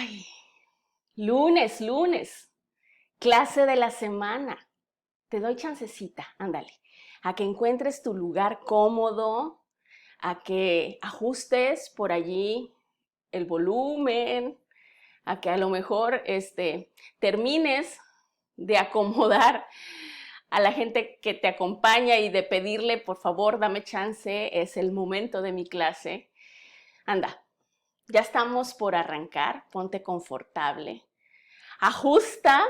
Ay, lunes, clase de la semana. Te doy chancecita, ándale, a que encuentres tu lugar cómodo, a que ajustes por allí el volumen, a que a lo mejor termines de acomodar a la gente que te acompaña y de pedirle, por favor, dame chance, es el momento de mi clase. Anda, ya estamos por arrancar, ponte confortable. Ajusta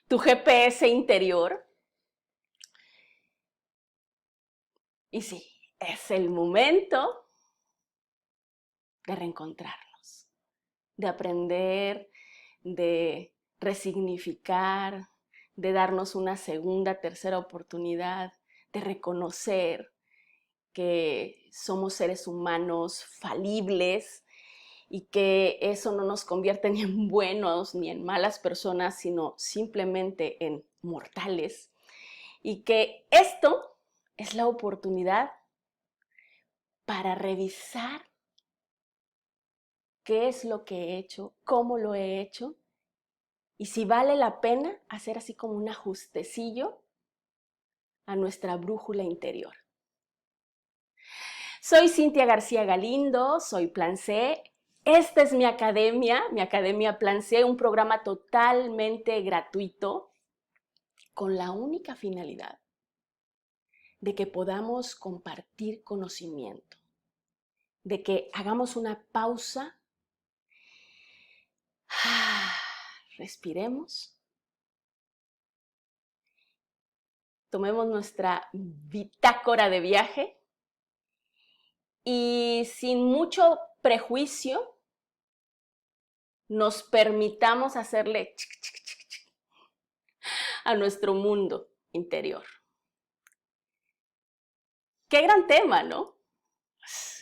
tu GPS interior y sí, es el momento de reencontrarnos, de aprender, de resignificar, de darnos una segunda, tercera oportunidad, de reconocer que somos seres humanos falibles y que eso no nos convierte ni en buenos ni en malas personas, sino simplemente en mortales. Y que esto es la oportunidad para revisar qué es lo que he hecho, cómo lo he hecho y si vale la pena hacer así como un ajustecillo a nuestra brújula interior. Soy Cintia García Galindo, soy Plan C. Esta es mi academia Plan C, un programa totalmente gratuito con la única finalidad de que podamos compartir conocimiento, de que hagamos una pausa, respiremos, tomemos nuestra bitácora de viaje y sin mucho prejuicio nos permitamos hacerle a nuestro mundo interior. Qué gran tema, ¿no?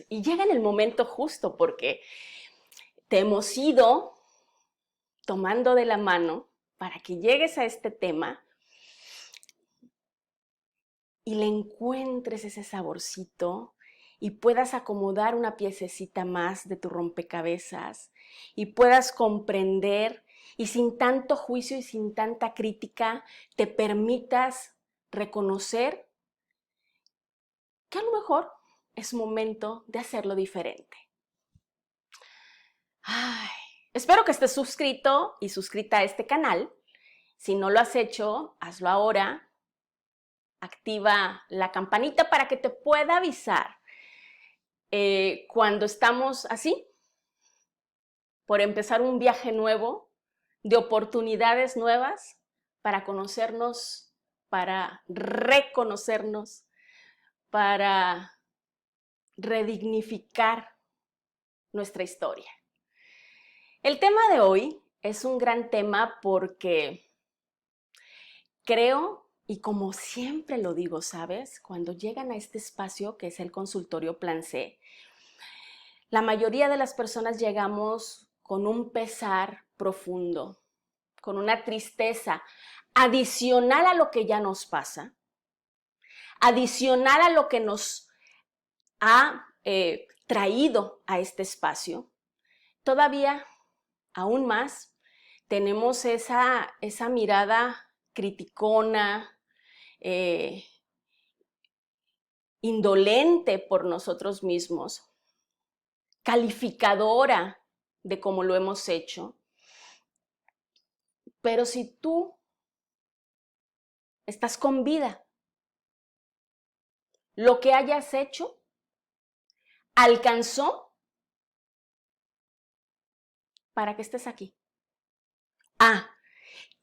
Y llega en el momento justo porque te hemos ido tomando de la mano para que llegues a este tema y le encuentres ese saborcito y puedas acomodar una piececita más de tu rompecabezas y puedas comprender y sin tanto juicio y sin tanta crítica te permitas reconocer que a lo mejor es momento de hacerlo diferente. Ay, espero que estés suscrito y suscrita a este canal. Si no lo has hecho, hazlo ahora. Activa la campanita para que te pueda avisar cuando estamos así, por empezar un viaje nuevo, de oportunidades nuevas para conocernos, para reconocernos, para redignificar nuestra historia. El tema de hoy es un gran tema porque creo, y como siempre lo digo, ¿sabes? Cuando llegan a este espacio que es el consultorio Plan C, la mayoría de las personas llegamos con un pesar profundo, con una tristeza adicional a lo que ya nos pasa, adicional a lo que nos ha traído a este espacio. Todavía, aún más, tenemos esa mirada criticona, indolente por nosotros mismos, calificadora de cómo lo hemos hecho. Pero si tú estás con vida, lo que hayas hecho alcanzó para que estés aquí.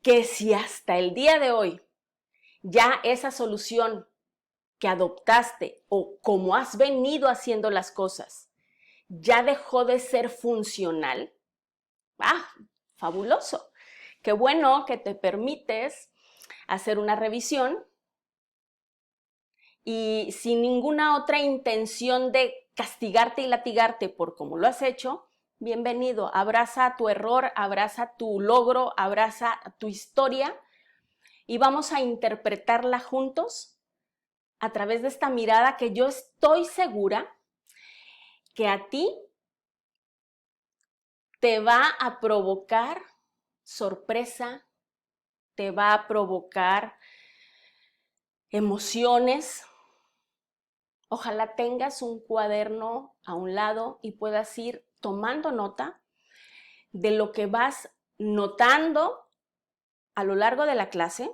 Que si hasta el día de hoy ya esa solución que adoptaste o como has venido haciendo las cosas ya dejó de ser funcional, fabuloso. Qué bueno que te permites hacer una revisión y sin ninguna otra intención de castigarte y latigarte por cómo lo has hecho, bienvenido. Abraza tu error, abraza tu logro, abraza tu historia y vamos a interpretarla juntos a través de esta mirada que yo estoy segura que a ti te va a provocar sorpresa, te va a provocar emociones. Ojalá tengas un cuaderno a un lado y puedas ir tomando nota de lo que vas notando a lo largo de la clase,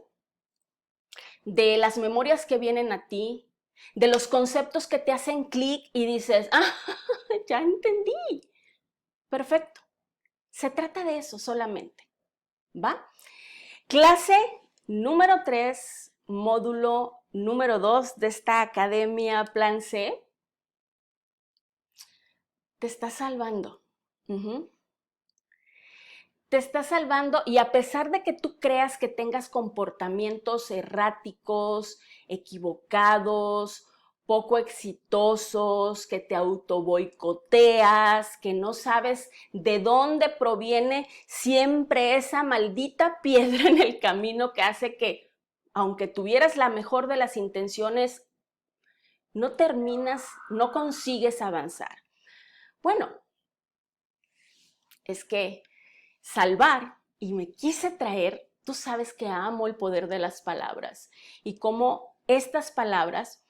de las memorias que vienen a ti, de los conceptos que te hacen clic y dices, ah, ya entendí. Perfecto. Se trata de eso solamente, ¿va? Clase número 3, módulo número 2 de esta Academia Plan C. Te está salvando. Te está salvando y a pesar de que tú creas que tengas comportamientos erráticos, equivocados, poco exitosos, que te autoboicoteas, que no sabes de dónde proviene siempre esa maldita piedra en el camino que hace que, aunque tuvieras la mejor de las intenciones, no terminas, no consigues avanzar. Bueno, es que salvar y me quise traer, tú sabes que amo el poder de las palabras y cómo estas palabras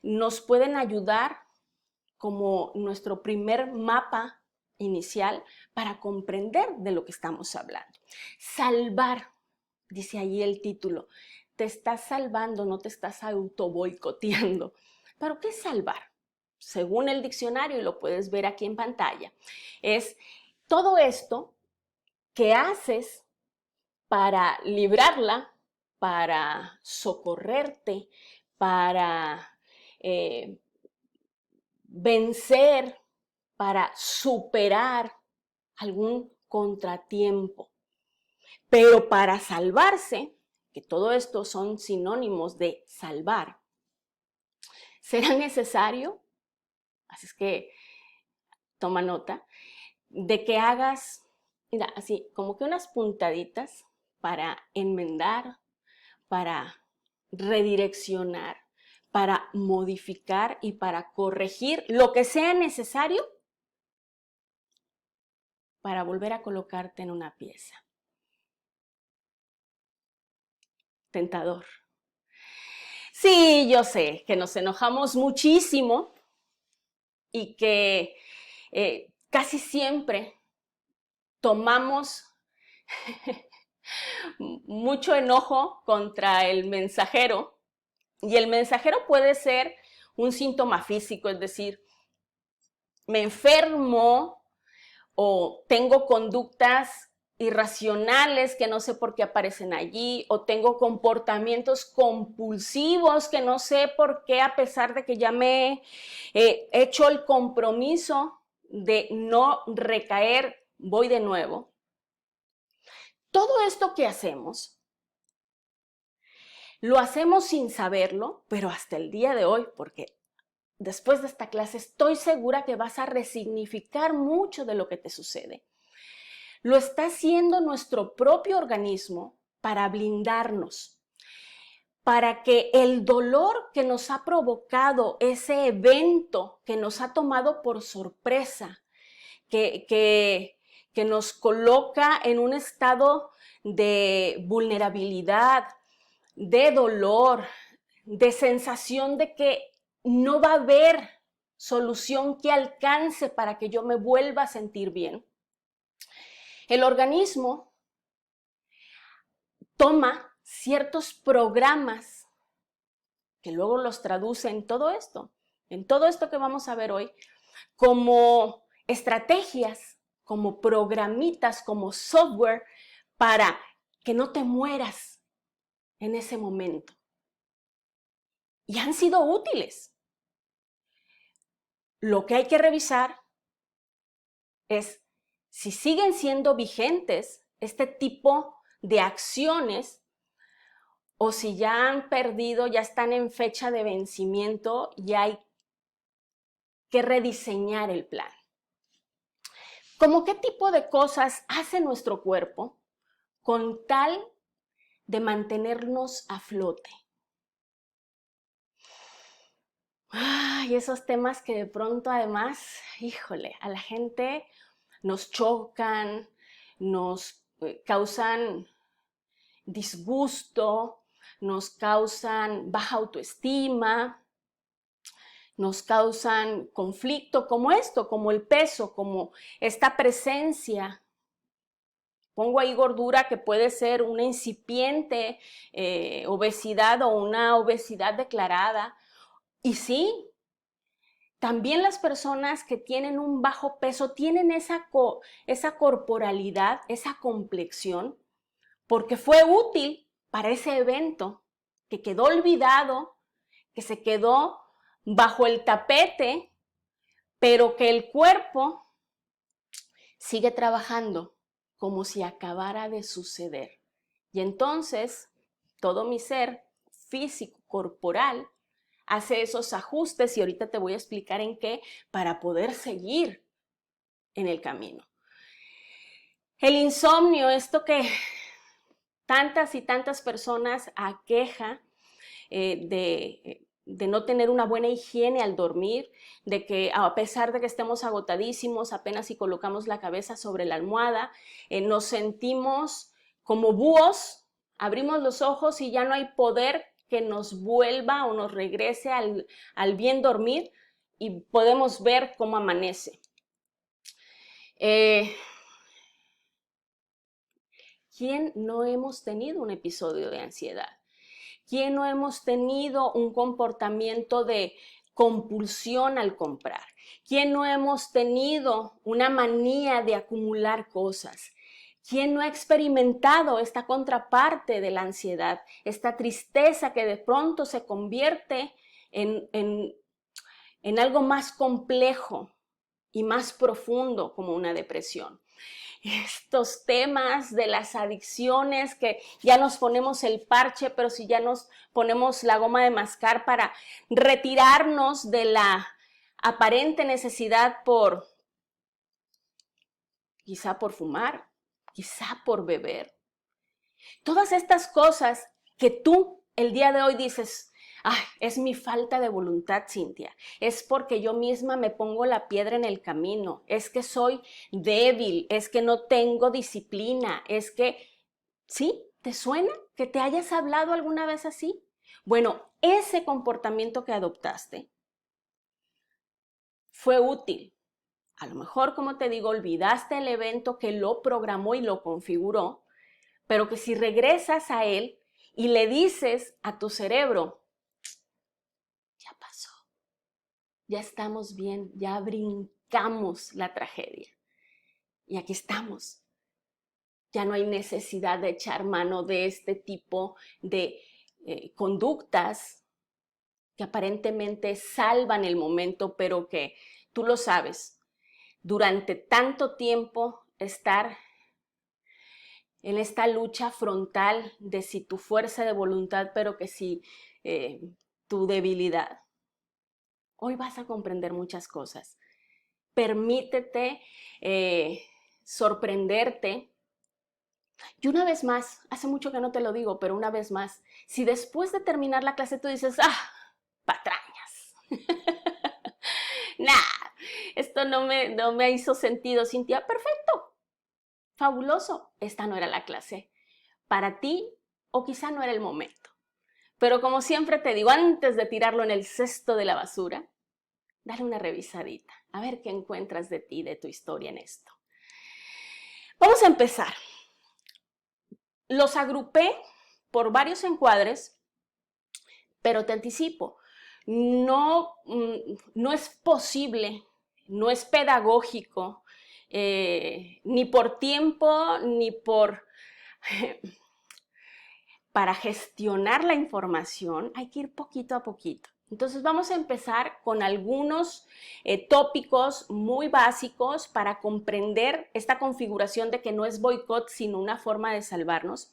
nos pueden ayudar como nuestro primer mapa inicial para comprender de lo que estamos hablando. Salvar, dice ahí el título, te estás salvando, no te estás autoboicoteando. ¿Pero qué es salvar? Según el diccionario, y lo puedes ver aquí en pantalla, es todo esto que haces para librarla, para socorrerte, para vencer, para superar algún contratiempo. Pero para salvarse, que todo esto son sinónimos de salvar, será necesario, así es que toma nota, de que hagas, mira, así como que unas puntaditas para enmendar, para redireccionar, para modificar y para corregir lo que sea necesario para volver a colocarte en una pieza. Tentador. Sí, yo sé que nos enojamos muchísimo y que casi siempre tomamos mucho enojo contra el mensajero y el mensajero puede ser un síntoma físico, es decir, me enfermo o tengo conductas irracionales que no sé por qué aparecen allí, o tengo comportamientos compulsivos que no sé por qué, a pesar de que ya me he hecho el compromiso de no recaer, voy de nuevo. Todo esto que hacemos, lo hacemos sin saberlo, pero hasta el día de hoy, porque después de esta clase estoy segura que vas a resignificar mucho de lo que te sucede. Lo está haciendo nuestro propio organismo para blindarnos, para que el dolor que nos ha provocado ese evento que nos ha tomado por sorpresa, que nos coloca en un estado de vulnerabilidad, de dolor, de sensación de que no va a haber solución que alcance para que yo me vuelva a sentir bien. El organismo toma ciertos programas que luego los traduce en todo esto que vamos a ver hoy, como estrategias, como programitas, como software para que no te mueras en ese momento. Y han sido útiles. Lo que hay que revisar es si siguen siendo vigentes este tipo de acciones o si ya han perdido, ya están en fecha de vencimiento y hay que rediseñar el plan. ¿Cómo qué tipo de cosas hace nuestro cuerpo con tal de mantenernos a flote? Y esos temas que de pronto además, híjole, a la gente nos chocan, nos causan disgusto, nos causan baja autoestima, nos causan conflicto como esto, como el peso, como esta presencia. Pongo ahí gordura que puede ser una incipiente obesidad o una obesidad declarada. Y sí, también las personas que tienen un bajo peso tienen esa corporalidad, esa complexión, porque fue útil para ese evento que quedó olvidado, que se quedó bajo el tapete, pero que el cuerpo sigue trabajando como si acabara de suceder. Y entonces todo mi ser físico, corporal, hace esos ajustes y ahorita te voy a explicar en qué para poder seguir en el camino. El insomnio, esto que tantas y tantas personas aqueja de no tener una buena higiene al dormir, de que a pesar de que estemos agotadísimos, apenas si colocamos la cabeza sobre la almohada, nos sentimos como búhos, abrimos los ojos y ya no hay poder que nos vuelva o nos regrese al bien dormir y podemos ver cómo amanece. ¿Quién no hemos tenido un episodio de ansiedad? ¿Quién no hemos tenido un comportamiento de compulsión al comprar? ¿Quién no hemos tenido una manía de acumular cosas? ¿Quién no ha experimentado esta contraparte de la ansiedad, esta tristeza que de pronto se convierte en algo más complejo y más profundo como una depresión? Estos temas de las adicciones, que ya nos ponemos el parche, pero si ya nos ponemos la goma de mascar para retirarnos de la aparente necesidad quizá por fumar, quizá por beber. Todas estas cosas que tú el día de hoy dices, ay, es mi falta de voluntad, Cintia, es porque yo misma me pongo la piedra en el camino, es que soy débil, es que no tengo disciplina, es que, ¿sí? ¿Te suena que te hayas hablado alguna vez así? Bueno, ese comportamiento que adoptaste fue útil. A lo mejor, como te digo, olvidaste el evento que lo programó y lo configuró, pero que si regresas a él y le dices a tu cerebro, ya pasó, ya estamos bien, ya brincamos la tragedia y aquí estamos. Ya no hay necesidad de echar mano de este tipo de conductas que aparentemente salvan el momento, pero que tú lo sabes, durante tanto tiempo estar en esta lucha frontal de si tu fuerza de voluntad, pero que si tu debilidad. Hoy vas a comprender muchas cosas. Permítete sorprenderte. Y una vez más, hace mucho que no te lo digo, pero una vez más, si después de terminar la clase tú dices, patrañas, nah, esto no me hizo sentido, Cintia, perfecto, fabuloso, esta no era la clase para ti o quizá no era el momento. Pero como siempre te digo, antes de tirarlo en el cesto de la basura, dale una revisadita, a ver qué encuentras de ti, de tu historia en esto. Vamos a empezar. Los agrupé por varios encuadres, pero te anticipo, no es posible, no es pedagógico, ni por tiempo, ni para gestionar la información, hay que ir poquito a poquito. Entonces vamos a empezar con algunos tópicos muy básicos para comprender esta configuración de que no es boicot, sino una forma de salvarnos.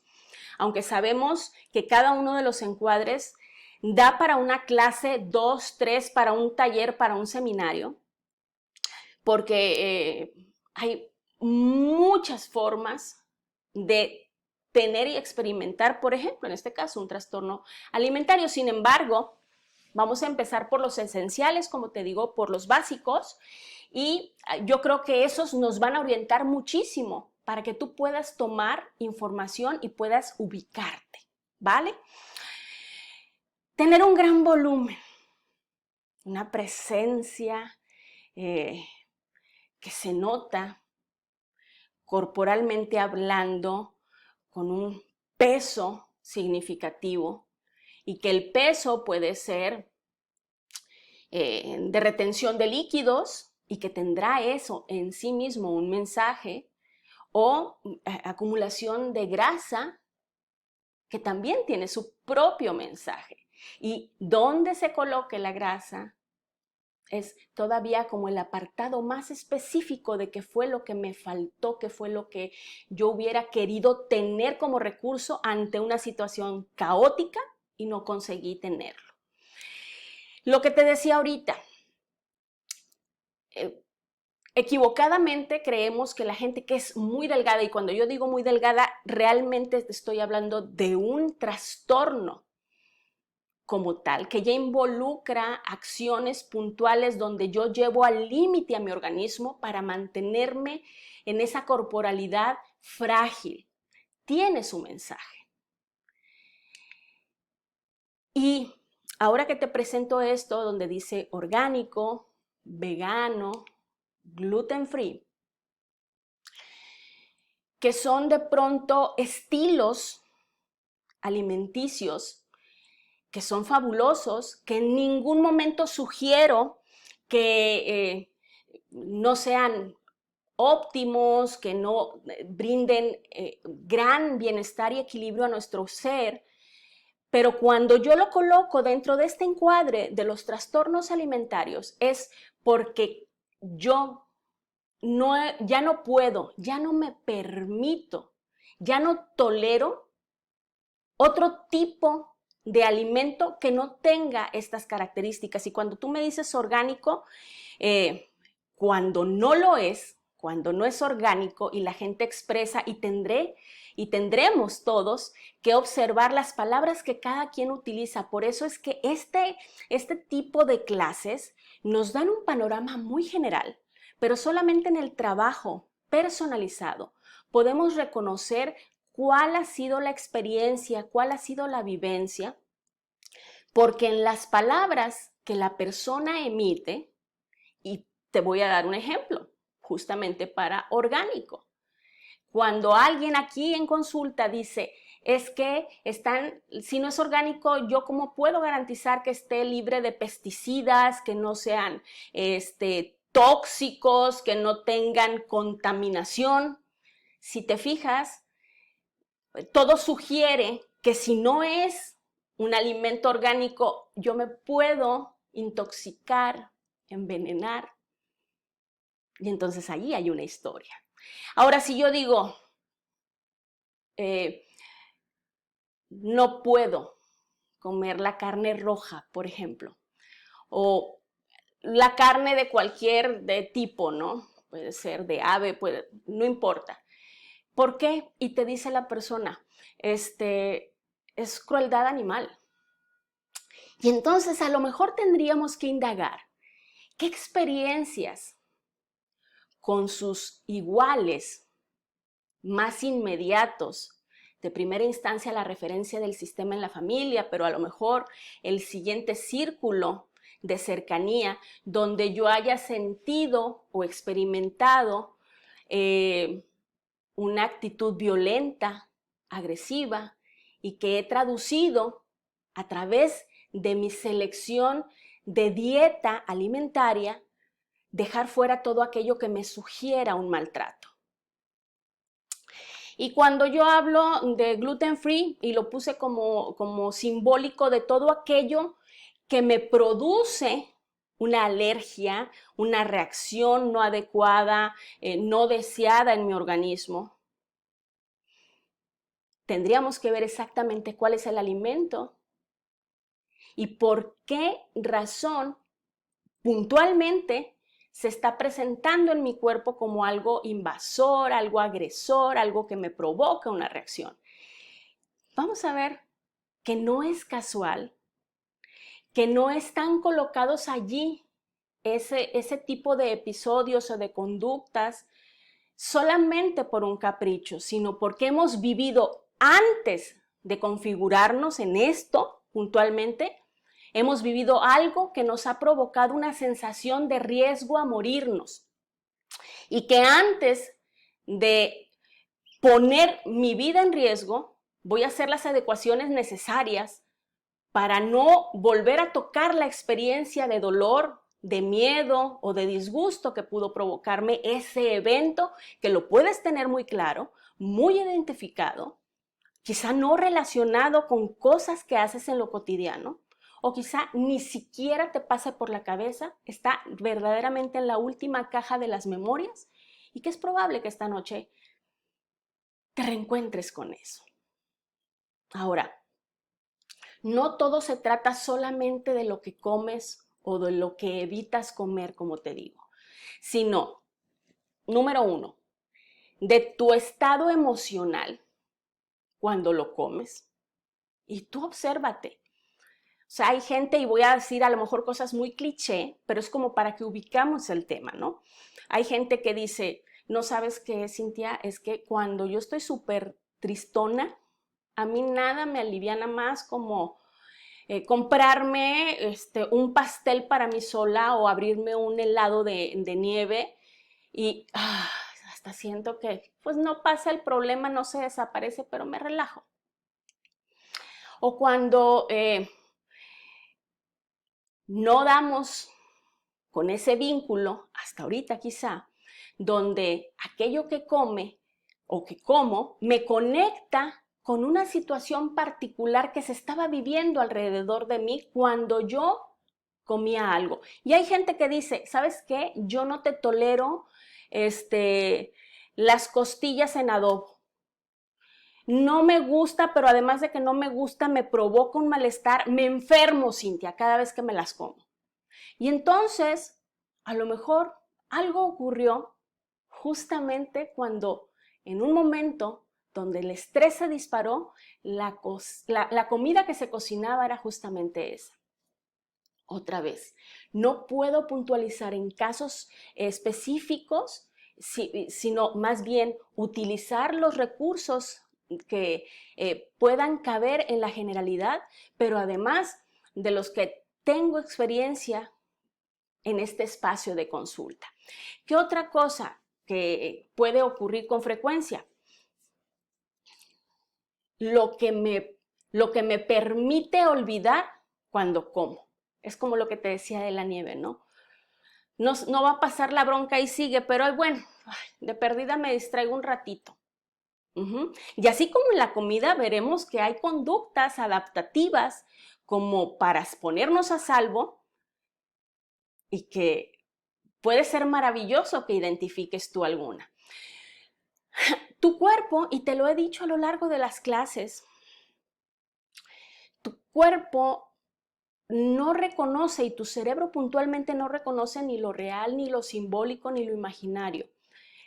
Aunque sabemos que cada uno de los encuadres da para una clase, 2, 3, para un taller, para un seminario, porque hay muchas formas de tener y experimentar, por ejemplo, en este caso, un trastorno alimentario. Sin embargo, vamos a empezar por los esenciales, como te digo, por los básicos, Y yo creo que esos nos van a orientar muchísimo para que tú puedas tomar información y puedas ubicarte, ¿vale? Tener un gran volumen, una presencia que se nota corporalmente hablando, con un peso significativo, y que el peso puede ser de retención de líquidos y que tendrá eso en sí mismo un mensaje, o acumulación de grasa que también tiene su propio mensaje. Y dónde se coloque la grasa es todavía como el apartado más específico de qué fue lo que me faltó, qué fue lo que yo hubiera querido tener como recurso ante una situación caótica y no conseguí tenerlo. Lo que te decía ahorita, equivocadamente creemos que la gente que es muy delgada, y cuando yo digo muy delgada, realmente estoy hablando de un trastorno como tal, que ya involucra acciones puntuales donde yo llevo al límite a mi organismo para mantenerme en esa corporalidad frágil. Tiene su mensaje. Y ahora que te presento esto, donde dice orgánico, vegano, gluten free, que son de pronto estilos alimenticios que son fabulosos, que en ningún momento sugiero que no sean óptimos, que no brinden gran bienestar y equilibrio a nuestro ser, pero cuando yo lo coloco dentro de este encuadre de los trastornos alimentarios es porque yo ya no puedo, ya no me permito, ya no tolero otro tipo de alimento que no tenga estas características. Y cuando tú me dices orgánico, cuando no lo es, cuando no es orgánico y la gente expresa, y tendremos todos que observar las palabras que cada quien utiliza. Por eso es que este tipo de clases nos dan un panorama muy general, pero solamente en el trabajo personalizado podemos reconocer cuál ha sido la experiencia, cuál ha sido la vivencia, porque en las palabras que la persona emite, y te voy a dar un ejemplo, justamente para orgánico. Cuando alguien aquí en consulta dice, es que si no es orgánico, ¿yo cómo puedo garantizar que esté libre de pesticidas, que no sean tóxicos, que no tengan contaminación? Si te fijas, todo sugiere que si no es un alimento orgánico, yo me puedo intoxicar, envenenar. Y entonces allí hay una historia. Ahora, si yo digo, no puedo comer la carne roja, por ejemplo, o la carne de cualquier tipo, ¿no? Puede ser de ave, no importa. ¿Por qué? Y te dice la persona, es crueldad animal. Y entonces a lo mejor tendríamos que indagar qué experiencias con sus iguales más inmediatos, de primera instancia la referencia del sistema en la familia, pero a lo mejor el siguiente círculo de cercanía donde yo haya sentido o experimentado una actitud violenta, agresiva, y que he traducido a través de mi selección de dieta alimentaria, dejar fuera todo aquello que me sugiera un maltrato. Y cuando yo hablo de gluten free, y lo puse como simbólico de todo aquello que me produce una alergia, una reacción no adecuada, no deseada en mi organismo, tendríamos que ver exactamente cuál es el alimento y por qué razón puntualmente se está presentando en mi cuerpo como algo invasor, algo agresor, algo que me provoca una reacción. Vamos a ver que no es casual, que no están colocados allí ese tipo de episodios o de conductas solamente por un capricho, sino porque hemos vivido antes de configurarnos en esto puntualmente, hemos vivido algo que nos ha provocado una sensación de riesgo a morirnos. Y que antes de poner mi vida en riesgo, voy a hacer las adecuaciones necesarias para no volver a tocar la experiencia de dolor, de miedo o de disgusto que pudo provocarme ese evento, que lo puedes tener muy claro, muy identificado, quizá no relacionado con cosas que haces en lo cotidiano, o quizá ni siquiera te pase por la cabeza, está verdaderamente en la última caja de las memorias y que es probable que esta noche te reencuentres con eso. Ahora, no todo se trata solamente de lo que comes o de lo que evitas comer, como te digo, sino, número 1, de tu estado emocional cuando lo comes. Y tú obsérvate. O sea, hay gente, y voy a decir a lo mejor cosas muy cliché, pero es como para que ubicamos el tema, ¿no? Hay gente que dice, no sabes qué, Cintia, es que cuando yo estoy súper tristona, a mí nada me aliviana más como comprarme un pastel para mí sola o abrirme un helado de nieve y hasta siento que pues no pasa el problema, no se desaparece, pero me relajo. O cuando no damos con ese vínculo, hasta ahorita quizá, donde aquello que come o que como me conecta con una situación particular que se estaba viviendo alrededor de mí cuando yo comía algo. Y hay gente que dice, ¿sabes qué? Yo no te tolero las costillas en adobo. No me gusta, pero además de que no me gusta, me provoca un malestar, me enfermo, Cintia, cada vez que me las como. Y entonces, a lo mejor algo ocurrió justamente cuando en un momento donde el estrés se disparó, la comida que se cocinaba era justamente esa. Otra vez, no puedo puntualizar en casos específicos, sino más bien utilizar los recursos que puedan caber en la generalidad, pero además de los que tengo experiencia en este espacio de consulta. ¿Qué otra cosa que puede ocurrir con frecuencia? Lo que me permite olvidar cuando como. Es como lo que te decía de la nieve, ¿no? No va a pasar la bronca y sigue, pero bueno, de perdida me distraigo un ratito. Y así como en la comida veremos que hay conductas adaptativas como para ponernos a salvo y que puede ser maravilloso que identifiques tú alguna. Tu cuerpo, y te lo he dicho a lo largo de las clases, tu cuerpo no reconoce y tu cerebro puntualmente no reconoce ni lo real, ni lo simbólico, ni lo imaginario.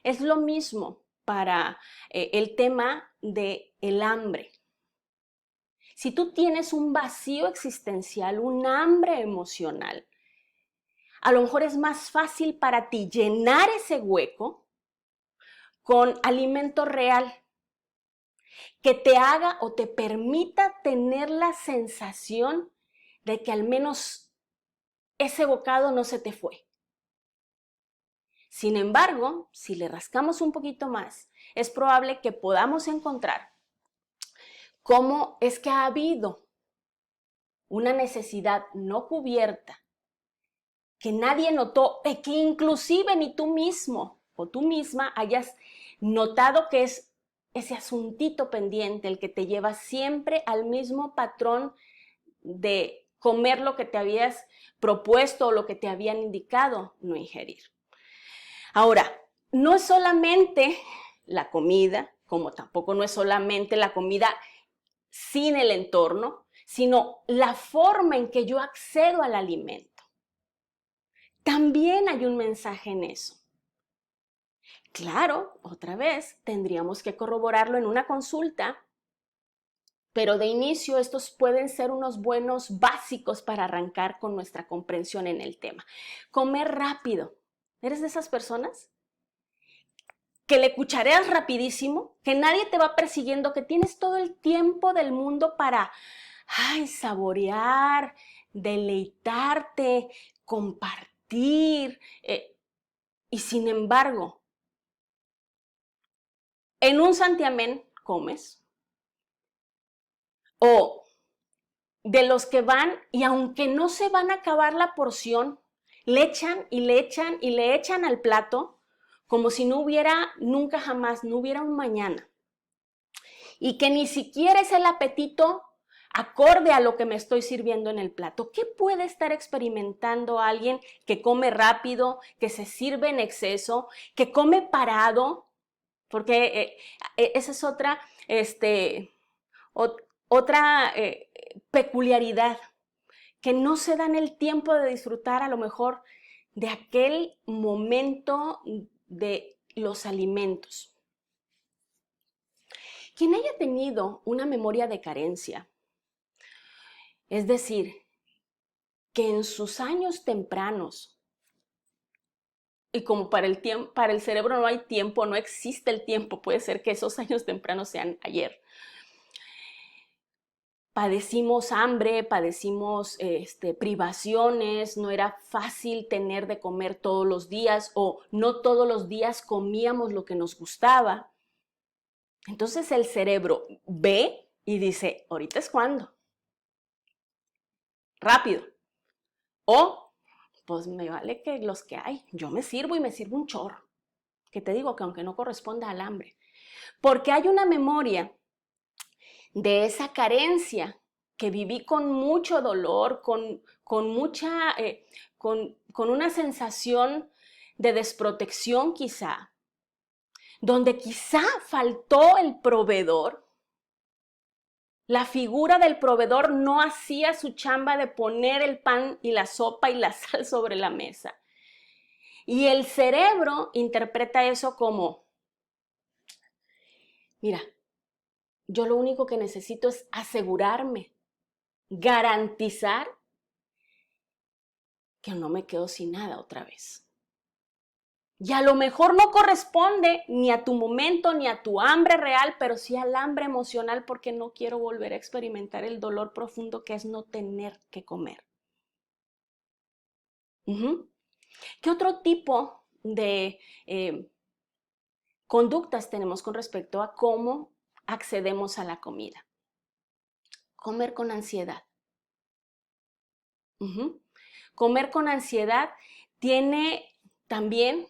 Es lo mismo para el tema del hambre. Si tú tienes un vacío existencial, un hambre emocional, a lo mejor es más fácil para ti llenar ese hueco con alimento real que te haga o te permita tener la sensación de que al menos ese bocado no se te fue. Sin embargo, si le rascamos un poquito más, es probable que podamos encontrar cómo es que ha habido una necesidad no cubierta que nadie notó, que inclusive ni tú mismo o tú misma hayas notado que es ese asuntito pendiente el que te lleva siempre al mismo patrón de comer lo que te habías propuesto o lo que te habían indicado no ingerir. Ahora, no es solamente la comida, como tampoco no es solamente la comida sin el entorno, sino la forma en que yo accedo al alimento. También hay un mensaje en eso. Claro, otra vez, tendríamos que corroborarlo en una consulta Pero de inicio estos pueden ser unos buenos básicos para arrancar con nuestra comprensión en el tema. Comer rápido. ¿Eres de esas personas? Que le cuchareas rapidísimo, que nadie te va persiguiendo, que tienes todo el tiempo del mundo para, saborear, deleitarte, compartir. Y sin embargo, en un santiamén comes. O de los que van y aunque no se van a acabar la porción, le echan y le echan y le echan al plato como si no hubiera nunca jamás, no hubiera un mañana. Y que ni siquiera es el apetito acorde a lo que me estoy sirviendo en el plato. ¿Qué puede estar experimentando alguien que come rápido, que se sirve en exceso, que come parado? Porque esa es otra, otra peculiaridad, que no se dan el tiempo de disfrutar a lo mejor de aquel momento de los alimentos. Quien haya tenido una memoria de carencia, es decir, que en sus años tempranos, y como para el cerebro no hay tiempo, no existe el tiempo, puede ser que esos años tempranos sean ayer. Padecimos hambre, padecimos privaciones, no era fácil tener de comer todos los días o no todos los días comíamos lo que nos gustaba. Entonces el cerebro ve y dice, ahorita es cuando. Rápido. O, pues me vale que los que hay, yo me sirvo y me sirvo un chorro. Que te digo que aunque no corresponda al hambre. Porque hay una memoria de esa carencia que viví con mucho dolor, con una sensación de desprotección quizá, donde quizá faltó el proveedor. La figura del proveedor no hacía su chamba de poner el pan y la sopa y la sal sobre la mesa. Y el cerebro interpreta eso como, mira, yo lo único que necesito es asegurarme, garantizar que no me quedo sin nada otra vez. Y a lo mejor no corresponde ni a tu momento ni a tu hambre real, pero sí al hambre emocional porque no quiero volver a experimentar el dolor profundo que es no tener que comer. ¿Qué otro tipo de conductas tenemos con respecto a cómo accedemos a la comida? Comer con ansiedad. Comer con ansiedad tiene también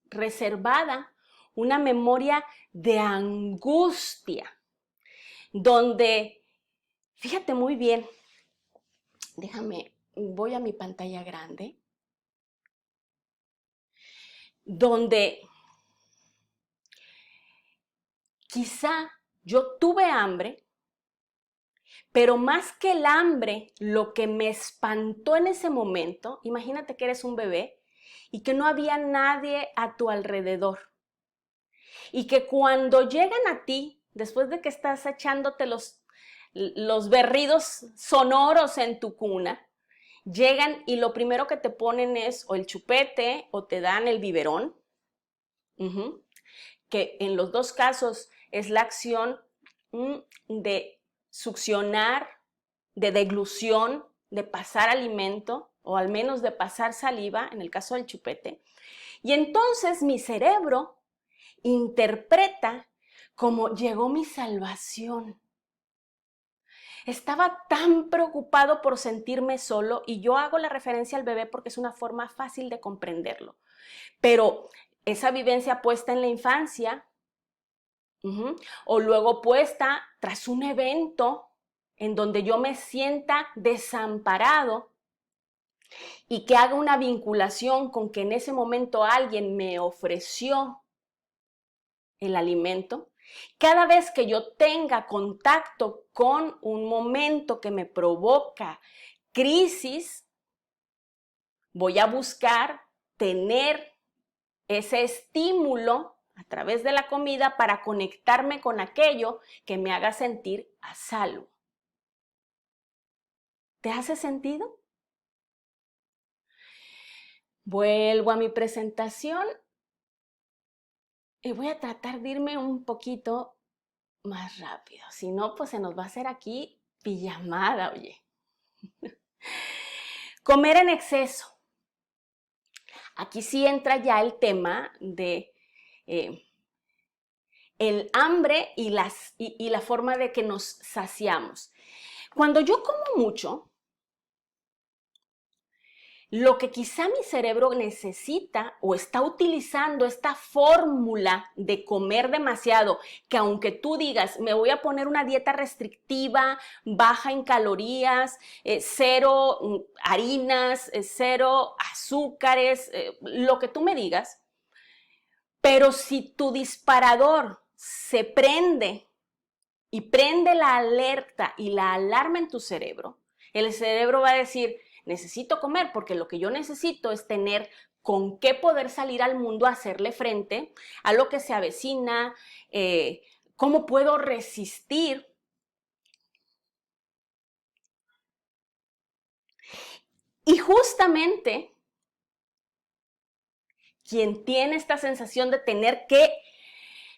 reservada una memoria de angustia, donde, fíjate muy bien, voy a mi pantalla grande, donde quizá yo tuve hambre, pero más que el hambre, lo que me espantó en ese momento, imagínate que eres un bebé y que no había nadie a tu alrededor. Y que cuando llegan a ti, después de que estás echándote los berridos sonoros en tu cuna, llegan y lo primero que te ponen es o el chupete o te dan el biberón, que en los dos casos es la acción de succionar, de deglución, de pasar alimento o al menos de pasar saliva, en el caso del chupete. Y entonces mi cerebro interpreta como llegó mi salvación. Estaba tan preocupado por sentirme solo y yo hago la referencia al bebé porque es una forma fácil de comprenderlo. Pero esa vivencia puesta en la infancia o luego puesta tras un evento en donde yo me sienta desamparado y que haga una vinculación con que en ese momento alguien me ofreció el alimento, cada vez que yo tenga contacto con un momento que me provoca crisis, voy a buscar tener ese estímulo a través de la comida para conectarme con aquello que me haga sentir a salvo. ¿Te hace sentido? Vuelvo a mi presentación y voy a tratar de irme un poquito más rápido. Si no, pues se nos va a hacer aquí pijamada, oye. Comer en exceso. Aquí sí entra ya el tema de el hambre y la forma de que nos saciamos. Cuando yo como mucho, lo que quizá mi cerebro necesita o está utilizando esta fórmula de comer demasiado, que aunque tú digas, me voy a poner una dieta restrictiva, baja en calorías, cero harinas, cero azúcares, lo que tú me digas, pero si tu disparador se prende y prende la alerta y la alarma en tu cerebro, el cerebro va a decir, necesito comer porque lo que yo necesito es tener con qué poder salir al mundo a hacerle frente a lo que se avecina, cómo puedo resistir. Y justamente quien tiene esta sensación de tener que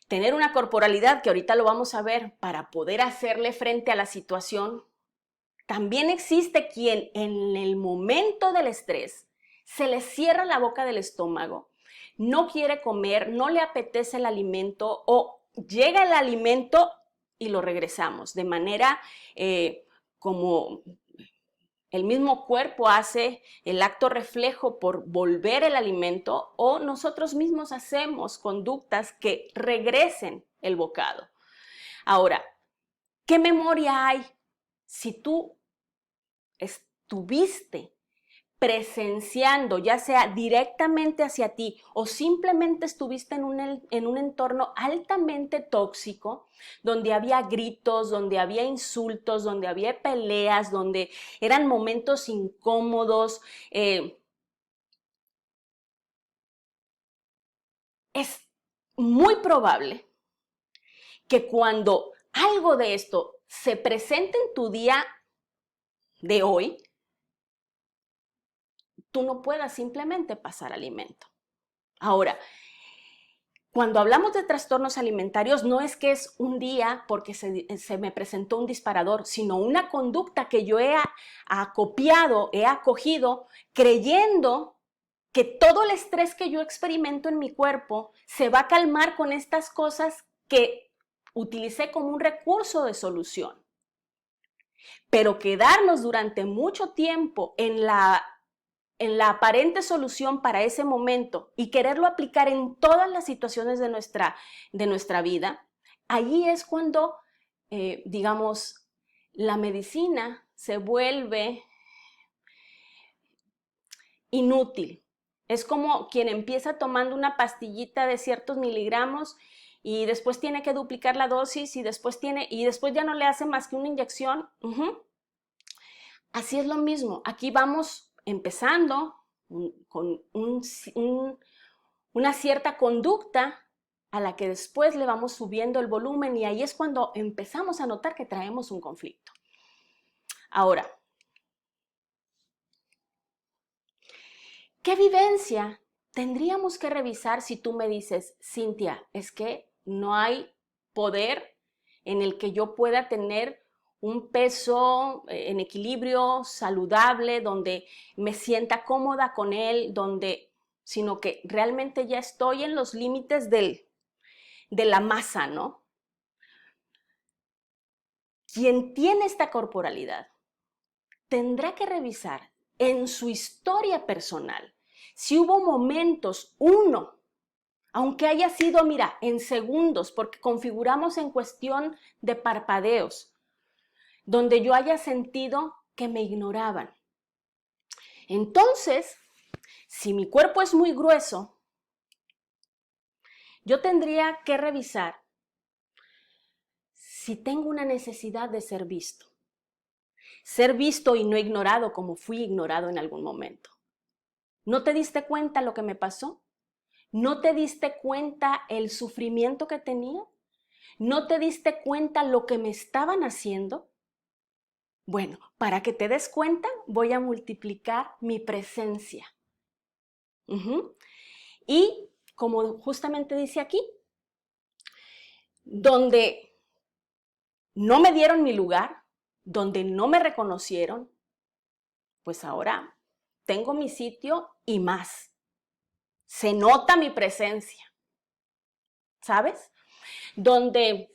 tener una corporalidad, que ahorita lo vamos a ver, para poder hacerle frente a la situación, también existe quien en el momento del estrés se le cierra la boca del estómago, no quiere comer, no le apetece el alimento o llega el alimento y lo regresamos de manera como el mismo cuerpo hace el acto reflejo por volver el alimento o nosotros mismos hacemos conductas que regresen el bocado. Ahora, ¿qué memoria hay si tú estuviste presenciando, ya sea directamente hacia ti o simplemente estuviste en un entorno altamente tóxico, donde había gritos, donde había insultos, donde había peleas, donde eran momentos incómodos? Es muy probable que cuando algo de esto se presente en tu día de hoy, tú no puedas simplemente pasar alimento. Ahora, cuando hablamos de trastornos alimentarios, no es que es un día porque se me presentó un disparador, sino una conducta que yo he acopiado, he acogido, creyendo que todo el estrés que yo experimento en mi cuerpo se va a calmar con estas cosas que utilicé como un recurso de solución. Pero quedarnos durante mucho tiempo en la aparente solución para ese momento y quererlo aplicar en todas las situaciones de nuestra vida, allí es cuando, digamos, la medicina se vuelve inútil. Es como quien empieza tomando una pastillita de ciertos miligramos y después tiene que duplicar la dosis y después ya no le hace más que una inyección. Así es lo mismo. Aquí vamos empezando con una cierta conducta a la que después le vamos subiendo el volumen y ahí es cuando empezamos a notar que traemos un conflicto. Ahora, ¿qué vivencia tendríamos que revisar si tú me dices, Cintia, es que no hay poder en el que yo pueda tener un peso en equilibrio, saludable, donde me sienta cómoda con él, sino que realmente ya estoy en los límites de la masa, ¿no? Quien tiene esta corporalidad tendrá que revisar en su historia personal si hubo momentos, aunque haya sido, mira, en segundos, porque configuramos en cuestión de parpadeos, donde yo haya sentido que me ignoraban. Entonces, si mi cuerpo es muy grueso, yo tendría que revisar si tengo una necesidad de ser visto. Ser visto y no ignorado como fui ignorado en algún momento. ¿No te diste cuenta lo que me pasó? ¿No te diste cuenta el sufrimiento que tenía? ¿No te diste cuenta lo que me estaban haciendo? Bueno, para que te des cuenta, voy a multiplicar mi presencia. Y como justamente dice aquí, donde no me dieron mi lugar, donde no me reconocieron, pues ahora tengo mi sitio y más. Se nota mi presencia, ¿sabes? Donde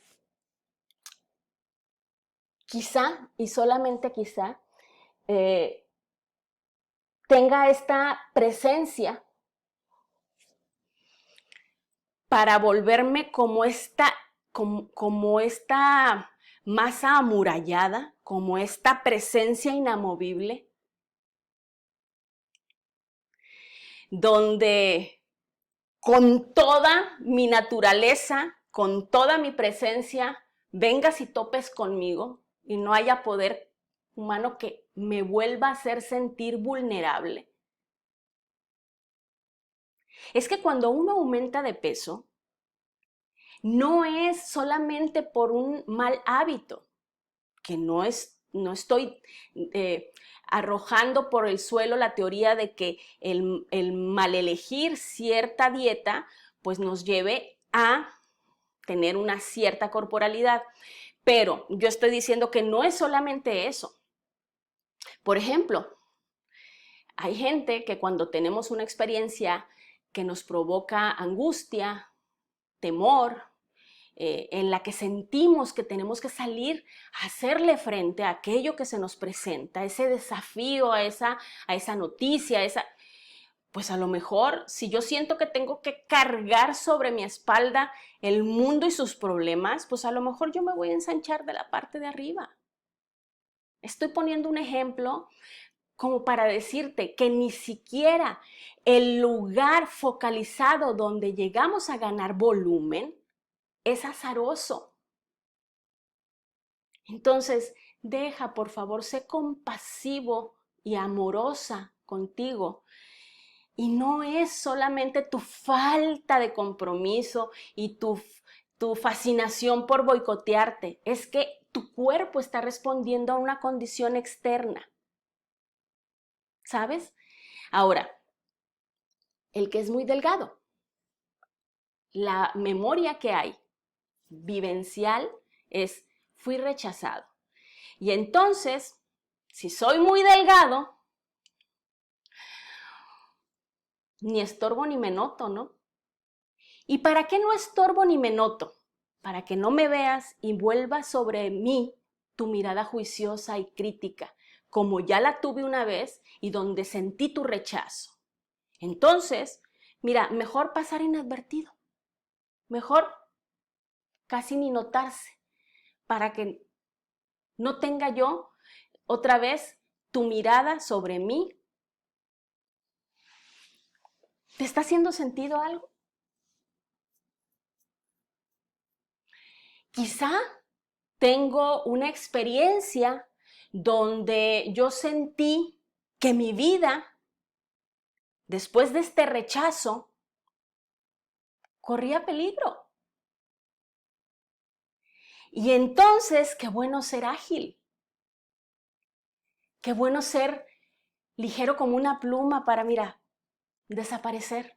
quizá, y solamente quizá, tenga esta presencia para volverme como esta masa amurallada, como esta presencia inamovible, donde con toda mi naturaleza, con toda mi presencia, vengas y topes conmigo y no haya poder humano que me vuelva a hacer sentir vulnerable. Es que cuando uno aumenta de peso, no es solamente por un mal hábito, que no estoy arrojando por el suelo la teoría de que el mal elegir cierta dieta pues nos lleve a tener una cierta corporalidad. Pero yo estoy diciendo que no es solamente eso. Por ejemplo, hay gente que cuando tenemos una experiencia que nos provoca angustia, temor, en la que sentimos que tenemos que salir a hacerle frente a aquello que se nos presenta, ese desafío, a esa noticia, pues a lo mejor si yo siento que tengo que cargar sobre mi espalda el mundo y sus problemas, pues a lo mejor yo me voy a ensanchar de la parte de arriba. Estoy poniendo un ejemplo como para decirte que ni siquiera el lugar focalizado donde llegamos a ganar volumen es azaroso. Entonces, deja, por favor, sé compasivo y amorosa contigo. Y no es solamente tu falta de compromiso y tu fascinación por boicotearte, es que tu cuerpo está respondiendo a una condición externa. ¿Sabes? Ahora, el que es muy delgado, la memoria que hay vivencial es fui rechazado. Y entonces, si soy muy delgado, ni estorbo ni me noto, ¿no? ¿Y para qué no estorbo ni me noto? Para que no me veas y vuelva sobre mí tu mirada juiciosa y crítica, como ya la tuve una vez y donde sentí tu rechazo. Entonces, mira, mejor pasar inadvertido, mejor casi ni notarse, para que no tenga yo otra vez tu mirada sobre mí. ¿Te está haciendo sentido algo? Quizá tengo una experiencia donde yo sentí que mi vida, después de este rechazo, corría peligro. Y entonces, qué bueno ser ágil, qué bueno ser ligero como una pluma para, mira, desaparecer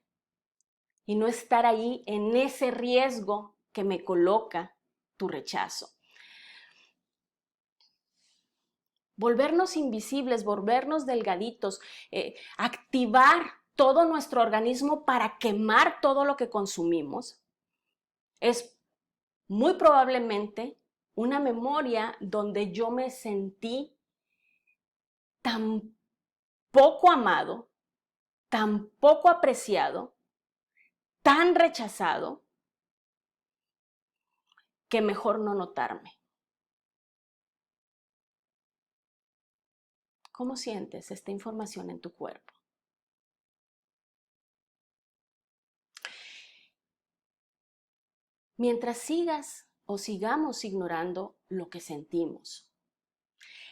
y no estar ahí en ese riesgo que me coloca tu rechazo. Volvernos invisibles, volvernos delgaditos, activar todo nuestro organismo para quemar todo lo que consumimos, es muy probablemente una memoria donde yo me sentí tan poco amado, tan poco apreciado, tan rechazado, que mejor no notarme. ¿Cómo sientes esta información en tu cuerpo? Mientras sigas o sigamos ignorando lo que sentimos,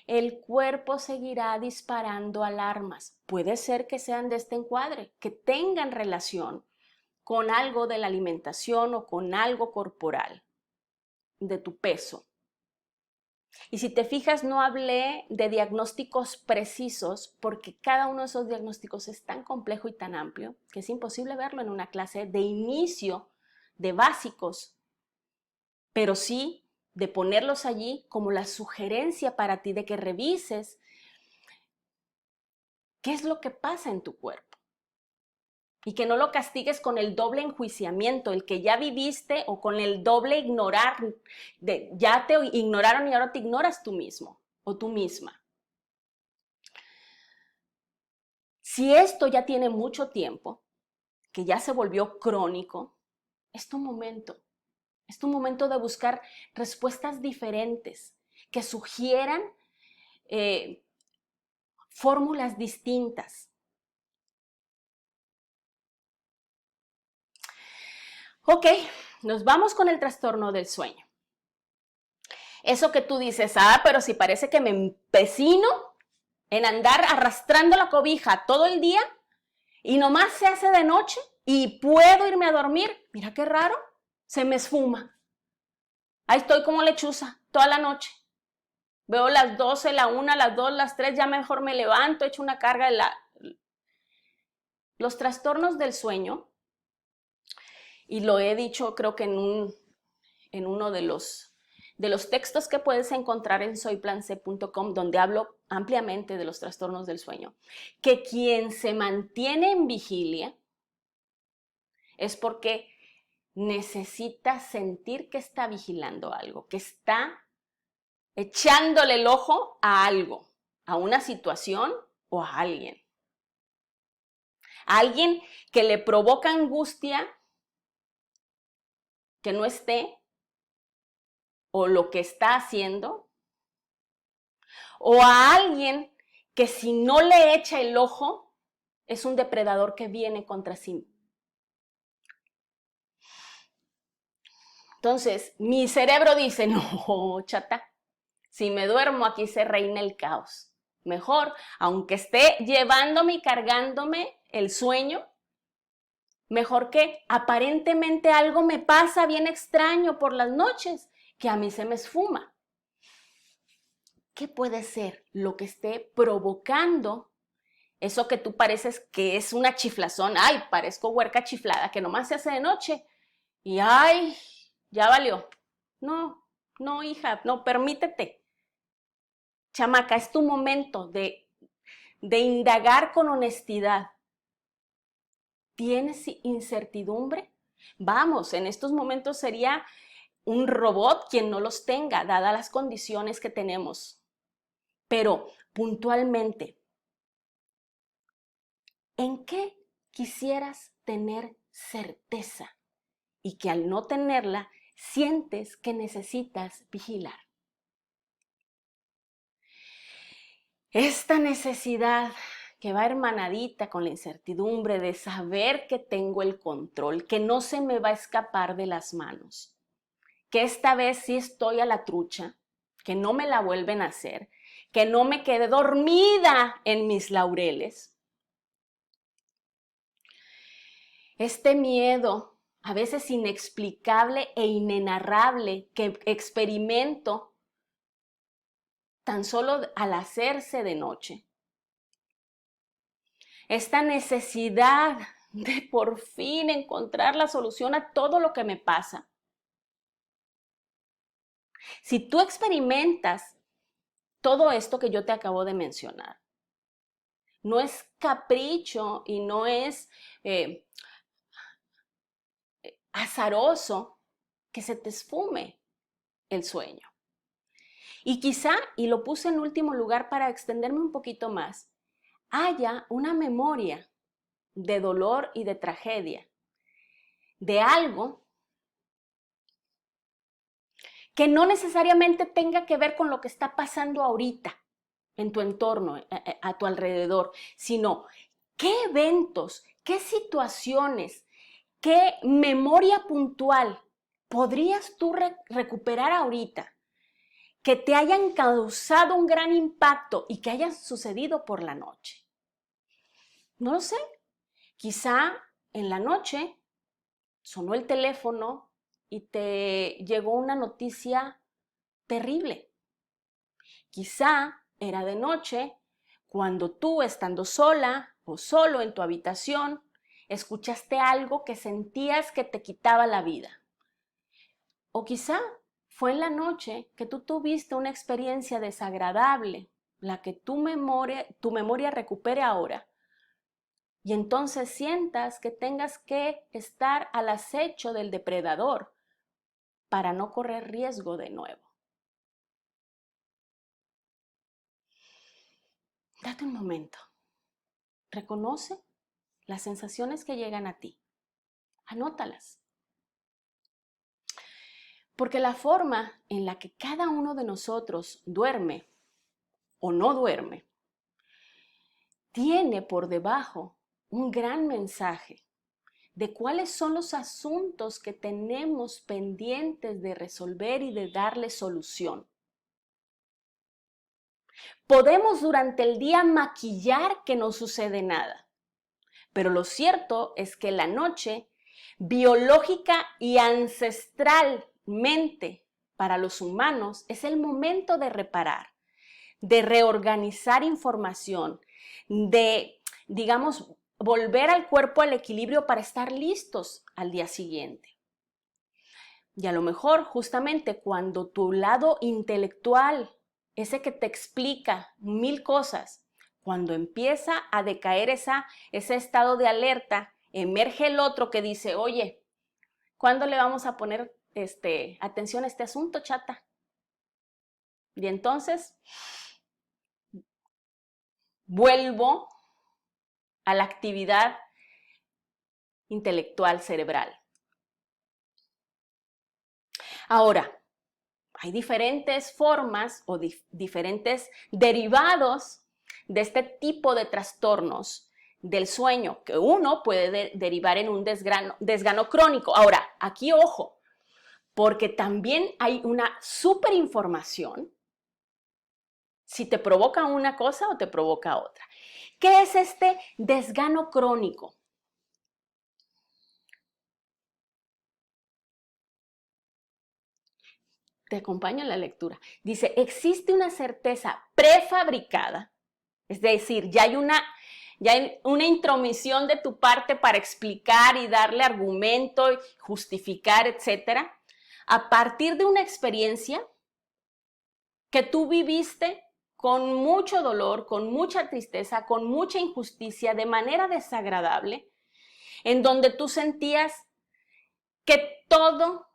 el cuerpo seguirá disparando alarmas. Puede ser que sean de este encuadre, que tengan relación con algo de la alimentación o con algo corporal, de tu peso. Y si te fijas, no hablé de diagnósticos precisos porque cada uno de esos diagnósticos es tan complejo y tan amplio que es imposible verlo en una clase de inicio, de básicos, pero sí de ponerlos allí como la sugerencia para ti de que revises qué es lo que pasa en tu cuerpo. Y que no lo castigues con el doble enjuiciamiento, el que ya viviste, o con el doble ignorar, ya te ignoraron y ahora te ignoras tú mismo o tú misma. Si esto ya tiene mucho tiempo, que ya se volvió crónico, es tu momento. Es tu momento de buscar respuestas diferentes que sugieran fórmulas distintas. Ok, nos vamos con el trastorno del sueño. Eso que tú dices, pero si parece que me empecino en andar arrastrando la cobija todo el día y nomás se hace de noche y puedo irme a dormir. Mira qué raro, se me esfuma. Ahí estoy como lechuza toda la noche. Veo las 12, la 1, las 2, las 3, ya mejor me levanto, echo una carga. Los trastornos del sueño, y lo he dicho creo que en uno de los textos que puedes encontrar en soyplanc.com, donde hablo ampliamente de los trastornos del sueño, que quien se mantiene en vigilia es porque necesita sentir que está vigilando algo, que está echándole el ojo a algo, a una situación o a alguien. A alguien que le provoca angustia que no esté, o lo que está haciendo, o a alguien que si no le echa el ojo, es un depredador que viene contra sí. Entonces, mi cerebro dice, no, chata, si me duermo aquí se reina el caos. Mejor, aunque esté llevándome y cargándome el sueño, mejor que aparentemente algo me pasa bien extraño por las noches, que a mí se me esfuma. ¿Qué puede ser lo que esté provocando eso que tú pareces que es una chiflazón? Ay, parezco huerca chiflada, que nomás se hace de noche. Y ay, ya valió. No, hija, no, permítete. Chamaca, es tu momento de indagar con honestidad. ¿Tienes incertidumbre? Vamos, en estos momentos sería un robot quien no los tenga, dadas las condiciones que tenemos. Pero puntualmente, ¿en qué quisieras tener certeza y que al no tenerla sientes que necesitas vigilar? Esta necesidad que va hermanadita con la incertidumbre de saber que tengo el control, que no se me va a escapar de las manos, que esta vez sí estoy a la trucha, que no me la vuelven a hacer, que no me quede dormida en mis laureles. Este miedo, a veces inexplicable e inenarrable, que experimento tan solo al hacerse de noche. Esta necesidad de por fin encontrar la solución a todo lo que me pasa. Si tú experimentas todo esto que yo te acabo de mencionar, no es capricho y no es azaroso que se te esfume el sueño. Y quizá, y lo puse en último lugar para extenderme un poquito más, haya una memoria de dolor y de tragedia, de algo que no necesariamente tenga que ver con lo que está pasando ahorita en tu entorno, a tu alrededor, sino qué eventos, qué situaciones, qué memoria puntual podrías tú recuperar ahorita que te hayan causado un gran impacto y que hayan sucedido por la noche. No lo sé, quizá en la noche sonó el teléfono y te llegó una noticia terrible. Quizá era de noche, cuando tú, estando sola o solo en tu habitación, escuchaste algo que sentías que te quitaba la vida. O quizá fue en la noche que tú tuviste una experiencia desagradable, la que tu memoria recupere ahora. Y entonces sientas que tengas que estar al acecho del depredador para no correr riesgo de nuevo. Date un momento. Reconoce las sensaciones que llegan a ti. Anótalas. Porque la forma en la que cada uno de nosotros duerme o no duerme tiene por debajo un gran mensaje de cuáles son los asuntos que tenemos pendientes de resolver y de darle solución. Podemos durante el día maquillar que no sucede nada, pero lo cierto es que la noche, biológica y ancestralmente para los humanos, es el momento de reparar, de reorganizar información, de, digamos, volver al cuerpo al equilibrio para estar listos al día siguiente. Y a lo mejor justamente cuando tu lado intelectual, ese que te explica 1000 cosas, cuando empieza a decaer ese estado de alerta, emerge el otro que dice, oye, ¿cuándo le vamos a poner atención a este asunto, chata? Y entonces vuelvo a la actividad intelectual cerebral. Ahora, hay diferentes formas o diferentes derivados de este tipo de trastornos del sueño, que uno puede derivar en un desgano crónico. Ahora, aquí ojo, porque también hay una superinformación si te provoca una cosa o te provoca otra. ¿Qué es este desgano crónico? Te acompaño en la lectura. Dice, existe una certeza prefabricada, es decir, ya hay una intromisión de tu parte para explicar y darle argumento, justificar, etcétera, a partir de una experiencia que tú viviste con mucho dolor, con mucha tristeza, con mucha injusticia, de manera desagradable, en donde tú sentías que todo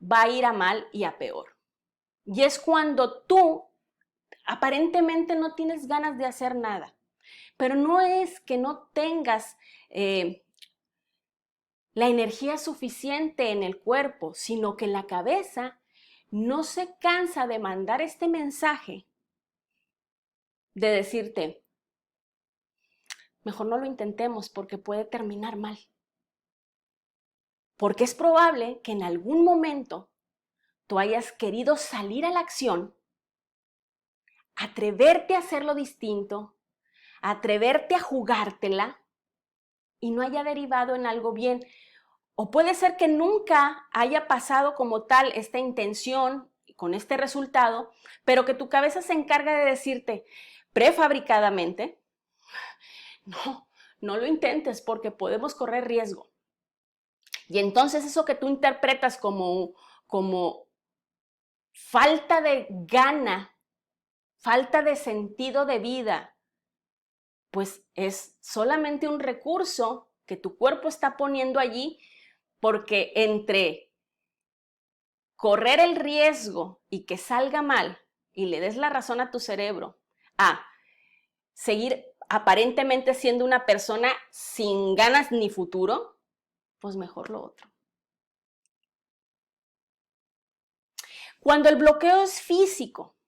va a ir a mal y a peor. Y es cuando tú aparentemente no tienes ganas de hacer nada, pero no es que no tengas la energía suficiente en el cuerpo, sino que la cabeza no se cansa de mandar este mensaje de decirte, mejor no lo intentemos porque puede terminar mal. Porque es probable que en algún momento tú hayas querido salir a la acción, atreverte a hacerlo distinto, atreverte a jugártela y no haya derivado en algo bien. O puede ser que nunca haya pasado como tal esta intención con este resultado, pero que tu cabeza se encarga de decirte prefabricadamente, no lo intentes porque podemos correr riesgo. Y entonces eso que tú interpretas como falta de gana, falta de sentido de vida, pues es solamente un recurso que tu cuerpo está poniendo allí porque entre correr el riesgo y que salga mal y le des la razón a tu cerebro a seguir aparentemente siendo una persona sin ganas ni futuro, pues mejor lo otro. Cuando el bloqueo es físico,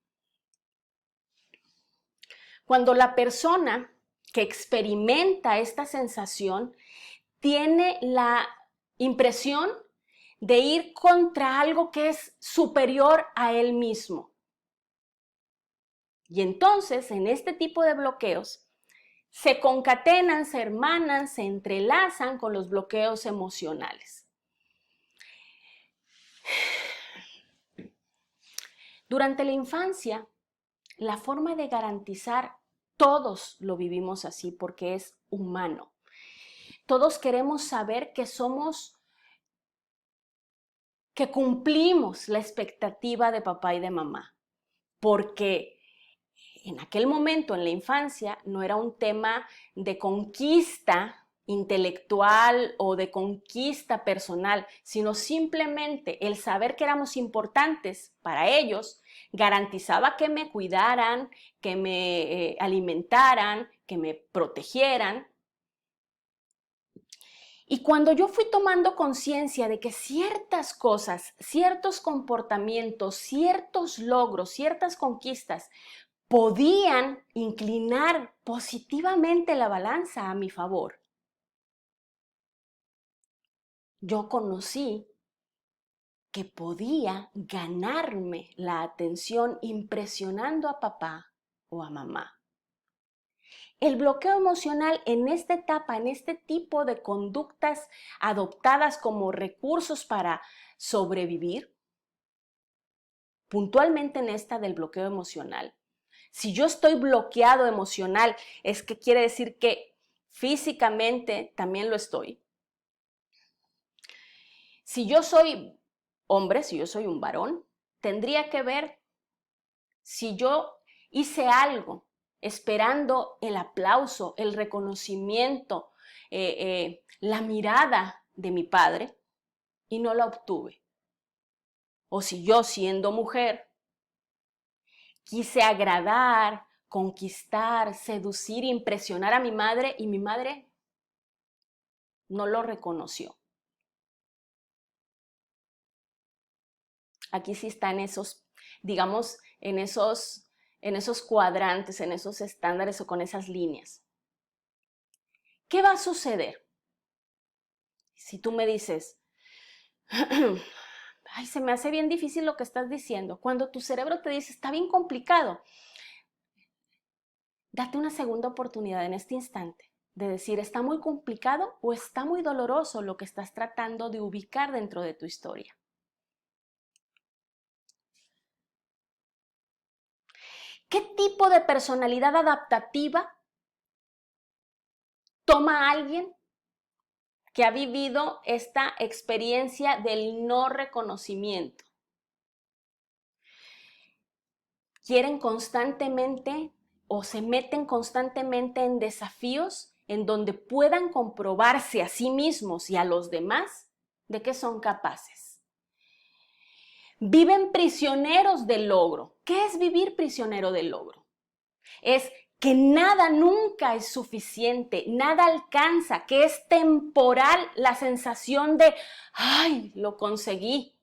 cuando la persona que experimenta esta sensación tiene la impresión de ir contra algo que es superior a él mismo. Y entonces, en este tipo de bloqueos, se concatenan, se hermanan, se entrelazan con los bloqueos emocionales. Durante la infancia, la forma de garantizar, todos lo vivimos así porque es humano. Todos queremos saber que cumplimos la expectativa de papá y de mamá, porque en aquel momento, en la infancia, no era un tema de conquista intelectual o de conquista personal, sino simplemente el saber que éramos importantes para ellos garantizaba que me cuidaran, que me alimentaran, que me protegieran. Y cuando yo fui tomando conciencia de que ciertas cosas, ciertos comportamientos, ciertos logros, ciertas conquistas podían inclinar positivamente la balanza a mi favor, yo conocí que podía ganarme la atención impresionando a papá o a mamá. El bloqueo emocional en esta etapa, en este tipo de conductas adoptadas como recursos para sobrevivir, puntualmente en esta del bloqueo emocional. Si yo estoy bloqueado emocional, es que quiere decir que físicamente también lo estoy. Si yo soy hombre, si yo soy un varón, tendría que ver si yo hice algo esperando el aplauso, el reconocimiento, la mirada de mi padre y no la obtuve. O si yo, siendo mujer, quise agradar, conquistar, seducir, impresionar a mi madre y mi madre no lo reconoció. Aquí sí están esos, digamos, en esos cuadrantes, en esos estándares o con esas líneas. ¿Qué va a suceder? Si tú me dices, ay, se me hace bien difícil lo que estás diciendo. Cuando tu cerebro te dice, está bien complicado, date una segunda oportunidad en este instante de decir, ¿está muy complicado o está muy doloroso lo que estás tratando de ubicar dentro de tu historia? ¿Qué tipo de personalidad adaptativa toma alguien que ha vivido esta experiencia del no reconocimiento? Quieren constantemente o se meten constantemente en desafíos en donde puedan comprobarse a sí mismos y a los demás de que son capaces. Viven prisioneros del logro. ¿Qué es vivir prisionero del logro? Es que nada nunca es suficiente, nada alcanza, que es temporal la sensación de, ay, lo conseguí.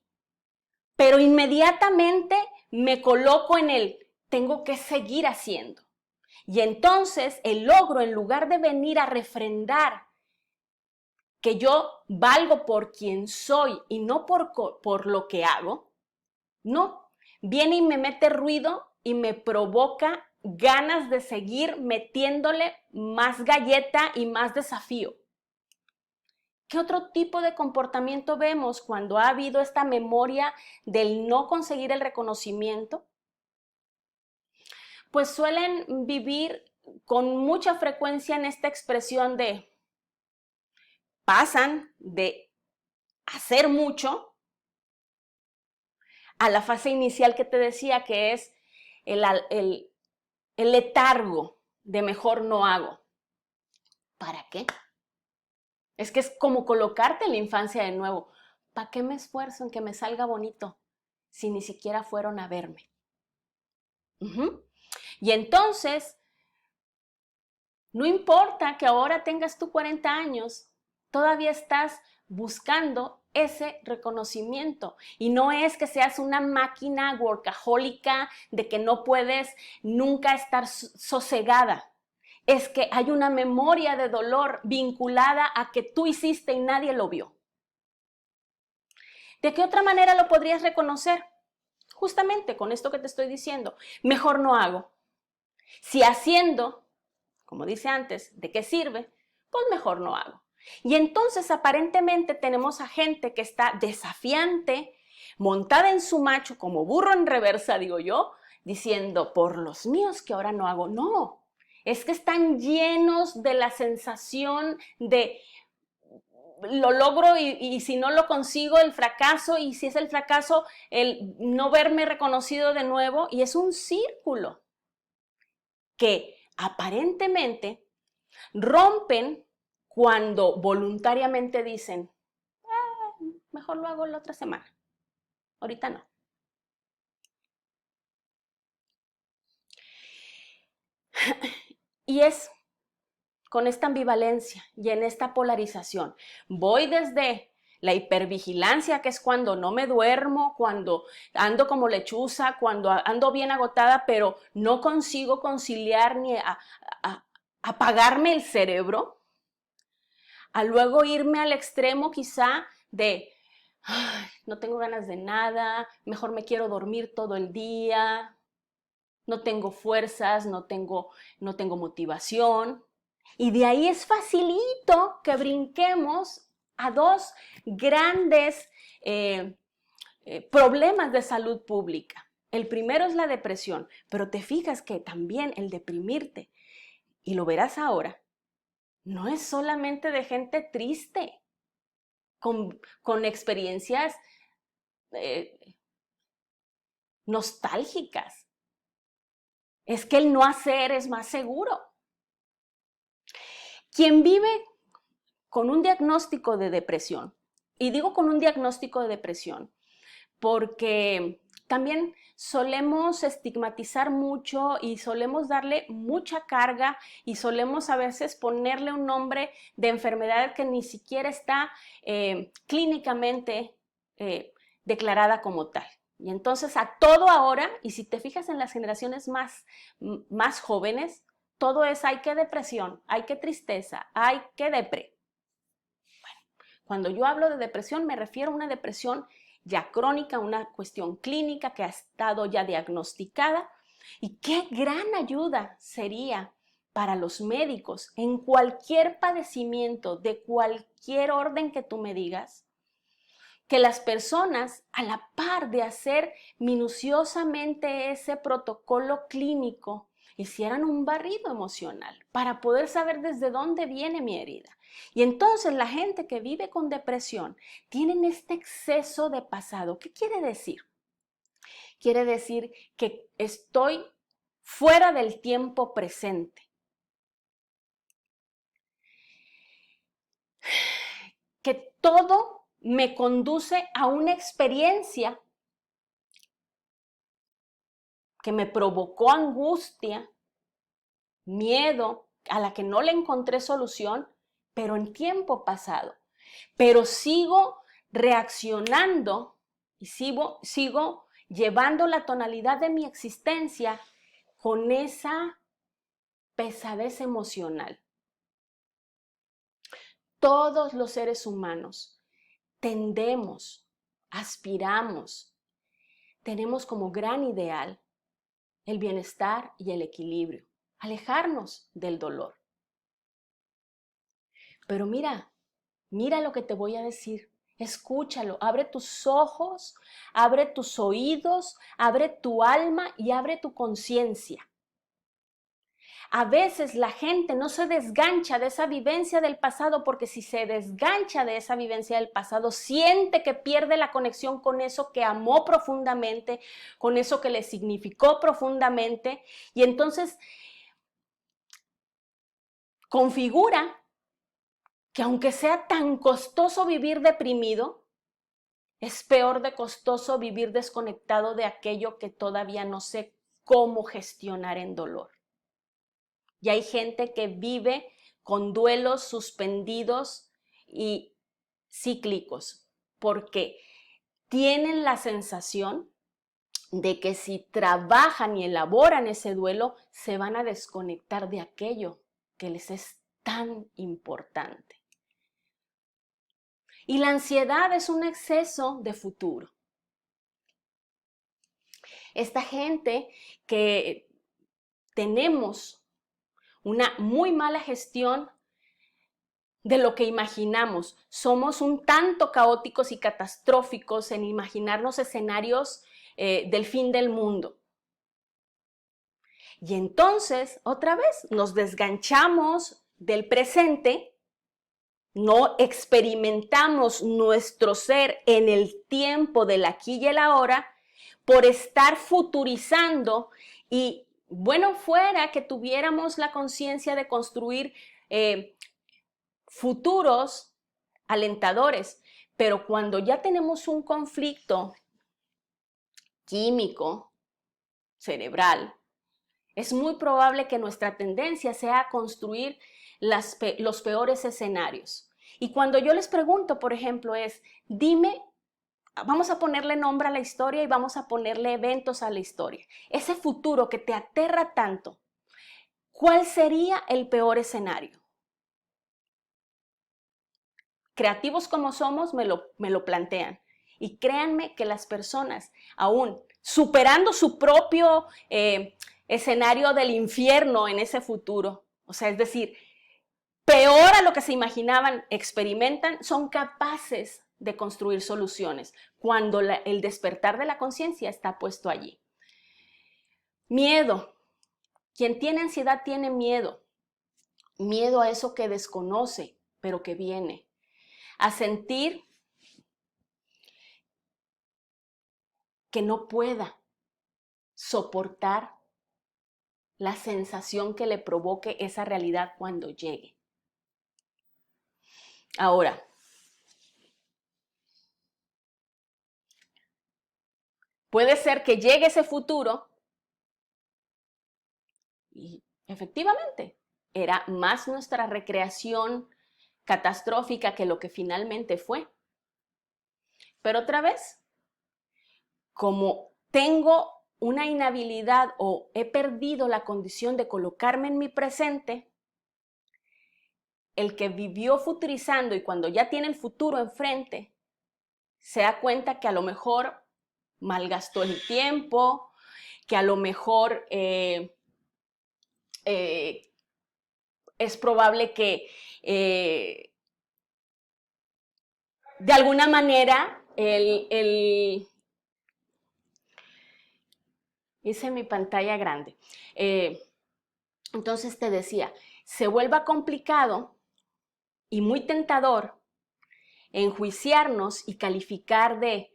Pero inmediatamente me coloco en el, tengo que seguir haciendo. Y entonces el logro, en lugar de venir a refrendar que yo valgo por quien soy y no por lo que hago, no, viene y me mete ruido y me provoca ganas de seguir metiéndole más galleta y más desafío. ¿Qué otro tipo de comportamiento vemos cuando ha habido esta memoria del no conseguir el reconocimiento? Pues suelen vivir con mucha frecuencia en esta expresión de pasan de hacer mucho a la fase inicial que te decía, que es el letargo de mejor no hago. ¿Para qué? Es que es como colocarte en la infancia de nuevo. ¿Para qué me esfuerzo en que me salga bonito si ni siquiera fueron a verme? Y entonces, no importa que ahora tengas tú 40 años, todavía estás buscando ese reconocimiento. Y no es que seas una máquina workahólica de que no puedes nunca estar sosegada. Es que hay una memoria de dolor vinculada a que tú hiciste y nadie lo vio. ¿De qué otra manera lo podrías reconocer? Justamente con esto que te estoy diciendo. Mejor no hago. Si haciendo, como dice antes, ¿de qué sirve? Pues mejor no hago. Y entonces aparentemente tenemos a gente que está desafiante, montada en su macho como burro en reversa, digo yo, diciendo, por los míos que ahora no hago. No, es que están llenos de la sensación de lo logro y si no lo consigo, el fracaso, y si es el fracaso, el no verme reconocido de nuevo, y es un círculo que aparentemente rompen cuando voluntariamente dicen, mejor lo hago la otra semana, ahorita no. Y es con esta ambivalencia y en esta polarización. Voy desde la hipervigilancia, que es cuando no me duermo, cuando ando como lechuza, cuando ando bien agotada, pero no consigo conciliar ni apagarme el cerebro, a luego irme al extremo quizá de, ay, no tengo ganas de nada, mejor me quiero dormir todo el día, no tengo fuerzas, no tengo motivación. Y de ahí es facilito que brinquemos a dos grandes problemas de salud pública. El primero es la depresión, pero te fijas que también el deprimirte, y lo verás ahora, no es solamente de gente triste, con experiencias nostálgicas. Es que el no hacer es más seguro. Quien vive con un diagnóstico de depresión, y digo con un diagnóstico de depresión, porque también solemos estigmatizar mucho y solemos darle mucha carga y solemos a veces ponerle un nombre de enfermedad que ni siquiera está clínicamente declarada como tal. Y entonces a todo ahora, y si te fijas en las generaciones más jóvenes, todo es, ay, qué depresión, ay, qué tristeza, ay, qué depre. Bueno, cuando yo hablo de depresión me refiero a una depresión ya crónica, una cuestión clínica que ha estado ya diagnosticada, y qué gran ayuda sería para los médicos en cualquier padecimiento de cualquier orden que tú me digas, que las personas, a la par de hacer minuciosamente ese protocolo clínico, hicieran un barrido emocional para poder saber desde dónde viene mi herida. Y entonces la gente que vive con depresión tienen este exceso de pasado. ¿Qué quiere decir? Quiere decir que estoy fuera del tiempo presente. Que todo me conduce a una experiencia que me provocó angustia, miedo, a la que no le encontré solución, pero en tiempo pasado. Pero sigo reaccionando y sigo llevando la tonalidad de mi existencia con esa pesadez emocional. Todos los seres humanos tendemos, aspiramos, tenemos como gran ideal el bienestar y el equilibrio, alejarnos del dolor. Pero mira lo que te voy a decir. Escúchalo, abre tus ojos, abre tus oídos, abre tu alma y abre tu conciencia. A veces la gente no se desgancha de esa vivencia del pasado porque si se desgancha de esa vivencia del pasado, siente que pierde la conexión con eso que amó profundamente, con eso que le significó profundamente, y entonces configura que aunque sea tan costoso vivir deprimido, es peor de costoso vivir desconectado de aquello que todavía no sé cómo gestionar en dolor. Y hay gente que vive con duelos suspendidos y cíclicos, porque tienen la sensación de que si trabajan y elaboran ese duelo, se van a desconectar de aquello que les es tan importante. Y la ansiedad es un exceso de futuro. Esta gente que tenemos una muy mala gestión de lo que imaginamos. Somos un tanto caóticos y catastróficos en imaginarnos escenarios del fin del mundo. Y entonces, otra vez, nos desganchamos del presente, no experimentamos nuestro ser en el tiempo del aquí y el ahora por estar futurizando y bueno fuera que tuviéramos la conciencia de construir futuros alentadores, pero cuando ya tenemos un conflicto químico, cerebral, es muy probable que nuestra tendencia sea construir los peores escenarios. Y cuando yo les pregunto, por ejemplo, dime, vamos a ponerle nombre a la historia y vamos a ponerle eventos a la historia. Ese futuro que te aterra tanto, ¿cuál sería el peor escenario? Creativos como somos, me lo plantean. Y créanme que las personas, aún superando su propio escenario del infierno en ese futuro, o sea, es decir, peor a lo que se imaginaban, experimentan, son capaces de construir soluciones cuando el despertar de la conciencia está puesto allí. Miedo. Quien tiene ansiedad tiene miedo. Miedo a eso que desconoce, pero que viene. A sentir que no pueda soportar la sensación que le provoque esa realidad cuando llegue. Ahora, puede ser que llegue ese futuro y efectivamente era más nuestra recreación catastrófica que lo que finalmente fue. Pero otra vez, como tengo una inhabilidad o he perdido la condición de colocarme en mi presente, el que vivió futurizando y cuando ya tiene el futuro enfrente, se da cuenta que a lo mejor malgastó el tiempo, que a lo mejor es probable que de alguna manera hice mi pantalla grande. Entonces te decía, se vuelva complicado y muy tentador enjuiciarnos y calificar de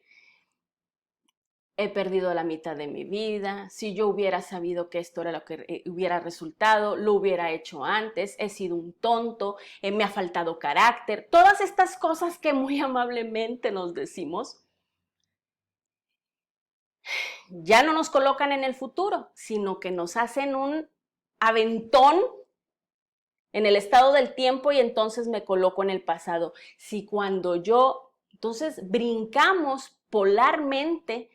he perdido la mitad de mi vida, si yo hubiera sabido que esto era lo que hubiera resultado, lo hubiera hecho antes, he sido un tonto, me ha faltado carácter, todas estas cosas que muy amablemente nos decimos, ya no nos colocan en el futuro, sino que nos hacen un aventón en el estado del tiempo y entonces me coloco en el pasado. Si cuando entonces brincamos polarmente,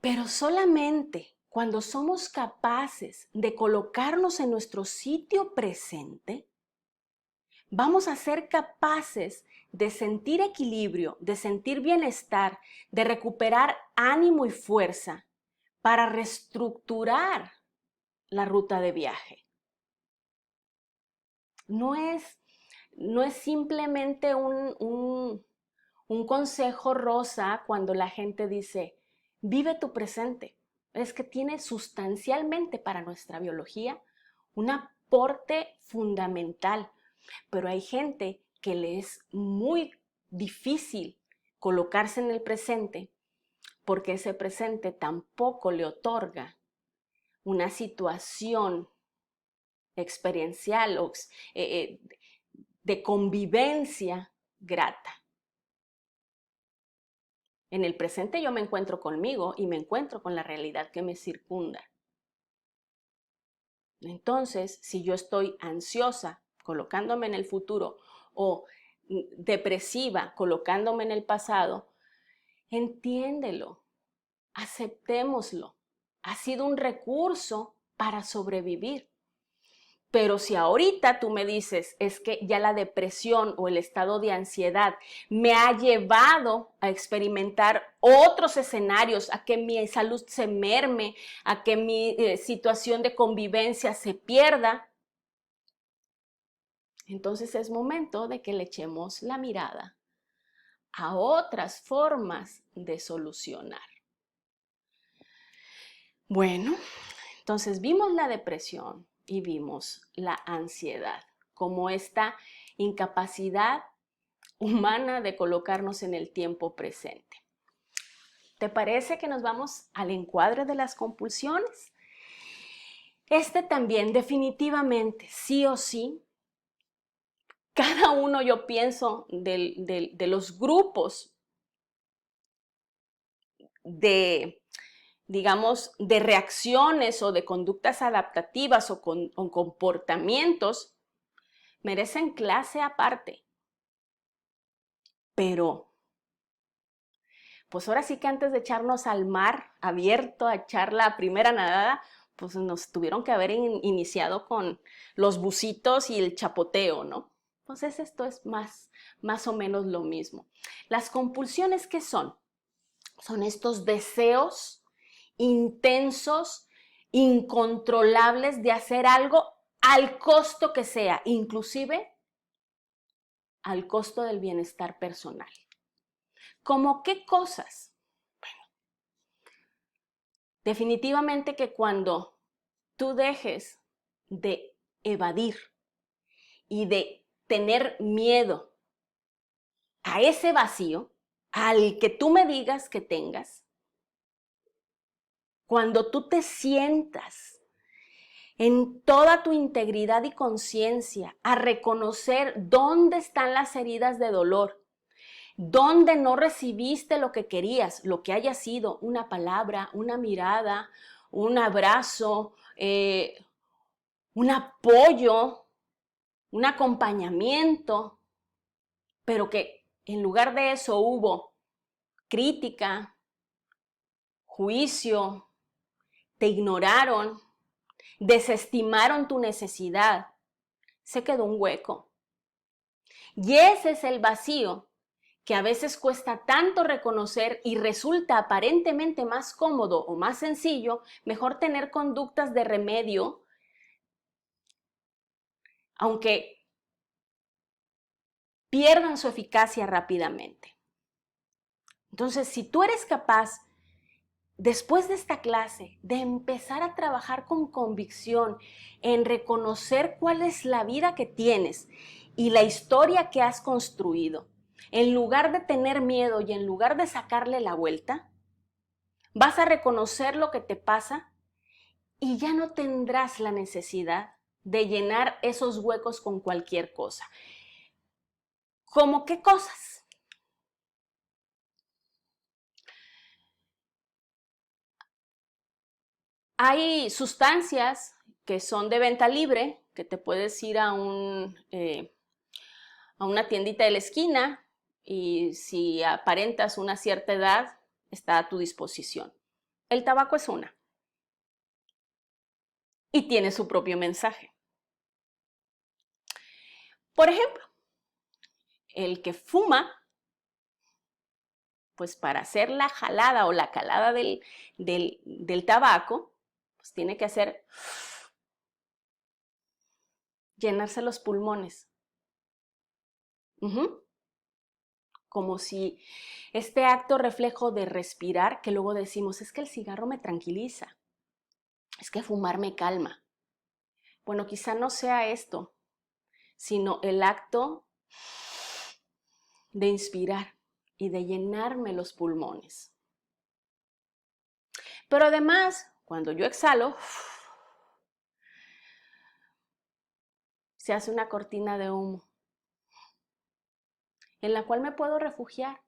pero solamente cuando somos capaces de colocarnos en nuestro sitio presente, vamos a ser capaces de sentir equilibrio, de sentir bienestar, de recuperar ánimo y fuerza para reestructurar la ruta de viaje. No es simplemente un consejo rosa cuando la gente dice, vive tu presente. Es que tiene sustancialmente para nuestra biología un aporte fundamental, pero hay gente que le es muy difícil colocarse en el presente porque ese presente tampoco le otorga una situación experiencial o de convivencia grata. En el presente yo me encuentro conmigo y me encuentro con la realidad que me circunda. Entonces, si yo estoy ansiosa colocándome en el futuro o depresiva colocándome en el pasado, entiéndelo, aceptémoslo. Ha sido un recurso para sobrevivir. Pero si ahorita tú me dices, es que ya la depresión o el estado de ansiedad me ha llevado a experimentar otros escenarios, a que mi salud se merme, a que mi situación de convivencia se pierda, Entonces es momento de que le echemos la mirada a otras formas de solucionar. Bueno, entonces vimos la depresión y vimos la ansiedad como esta incapacidad humana de colocarnos en el tiempo presente. ¿Te parece que nos vamos al encuadre de las compulsiones? Este también definitivamente, sí o sí, cada uno, yo pienso, de los grupos de, digamos, de reacciones o de conductas adaptativas o comportamientos merecen clase aparte. Pero, pues ahora sí que antes de echarnos al mar abierto a echar la primera nadada, pues nos tuvieron que haber iniciado con los bucitos y el chapoteo, ¿no? Entonces esto es más o menos lo mismo. Las compulsiones, ¿qué son? Son estos deseos intensos, incontrolables de hacer algo al costo que sea, inclusive al costo del bienestar personal. ¿Cómo qué cosas? Bueno, definitivamente que cuando tú dejes de evadir y de tener miedo a ese vacío, al que tú me digas que tengas, cuando tú te sientas en toda tu integridad y conciencia a reconocer dónde están las heridas de dolor, dónde no recibiste lo que querías, lo que haya sido, una palabra, una mirada, un abrazo, un apoyo, un acompañamiento, pero que en lugar de eso hubo crítica, juicio, te ignoraron, desestimaron tu necesidad, se quedó un hueco. Y ese es el vacío que a veces cuesta tanto reconocer y resulta aparentemente más cómodo o más sencillo, mejor tener conductas de remedio, aunque pierdan su eficacia rápidamente. Entonces, si tú eres capaz, después de esta clase, de empezar a trabajar con convicción en reconocer cuál es la vida que tienes y la historia que has construido, en lugar de tener miedo y en lugar de sacarle la vuelta, vas a reconocer lo que te pasa y ya no tendrás la necesidad de llenar esos huecos con cualquier cosa. ¿Cómo qué cosas? Hay sustancias que son de venta libre, que te puedes ir a una tiendita de la esquina y si aparentas una cierta edad, está a tu disposición. El tabaco es una y tiene su propio mensaje. Por ejemplo, el que fuma, pues para hacer la jalada o la calada del tabaco, pues tiene que hacer llenarse los pulmones. Como si este acto reflejo de respirar, que luego decimos, es que el cigarro me tranquiliza, es que fumar me calma. Bueno, quizá no sea esto, sino el acto de inspirar y de llenarme los pulmones. Pero además, cuando yo exhalo, se hace una cortina de humo en la cual me puedo refugiar,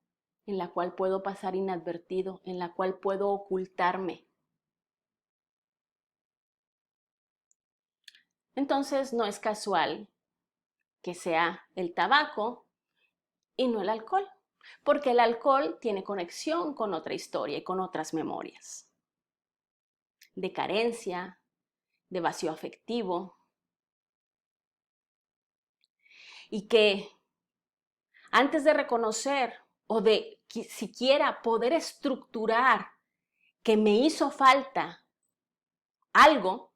en la cual puedo pasar inadvertido, en la cual puedo ocultarme. Entonces no es casual que sea el tabaco y no el alcohol, porque el alcohol tiene conexión con otra historia y con otras memorias de carencia, de vacío afectivo, y que antes de reconocer o de siquiera poder estructurar que me hizo falta algo,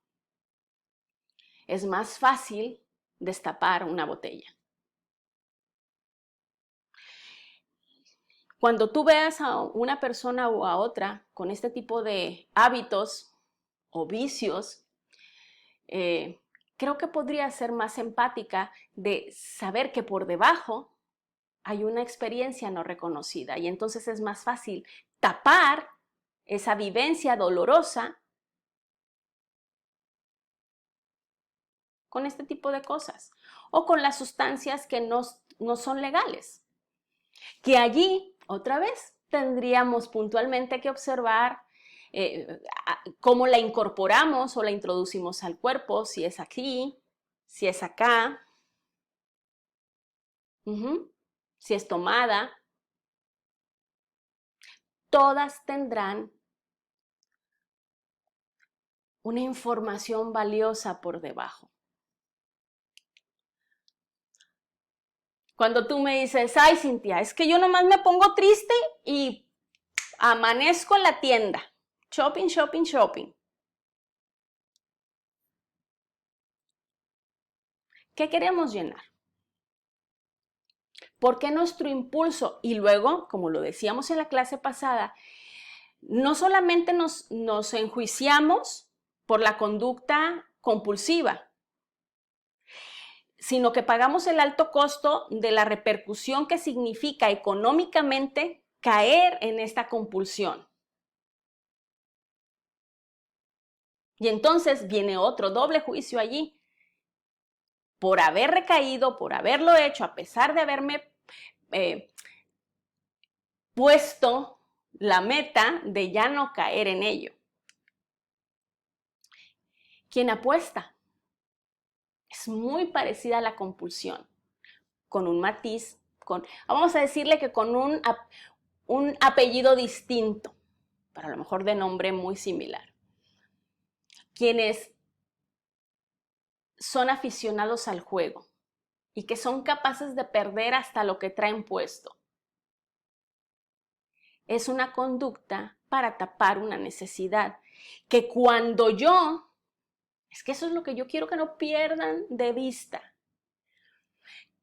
es más fácil destapar una botella. Cuando tú veas a una persona o a otra con este tipo de hábitos o vicios, creo que podría ser más empática de saber que por debajo hay una experiencia no reconocida y entonces es más fácil tapar esa vivencia dolorosa con este tipo de cosas o con las sustancias que no son legales. Que allí, otra vez, tendríamos puntualmente que observar cómo la incorporamos o la introducimos al cuerpo, si es aquí, si es acá, si es tomada. Todas tendrán una información valiosa por debajo. Cuando tú me dices, ay, Cintia, es que yo nomás me pongo triste y amanezco en la tienda. Shopping, shopping, shopping. ¿Qué queremos llenar? ¿Por qué nuestro impulso? Y luego, como lo decíamos en la clase pasada, no solamente nos enjuiciamos por la conducta compulsiva, sino que pagamos el alto costo de la repercusión que significa económicamente caer en esta compulsión. Y entonces viene otro doble juicio allí. Por haber recaído, por haberlo hecho, a pesar de haberme puesto la meta de ya no caer en ello. Quien apuesta es muy parecida a la compulsión, con un matiz, vamos a decirle que con un apellido distinto, pero a lo mejor de nombre muy similar. Quienes son aficionados al juego y que son capaces de perder hasta lo que traen puesto. Es una conducta para tapar una necesidad que cuando es que eso es lo que yo quiero que no pierdan de vista.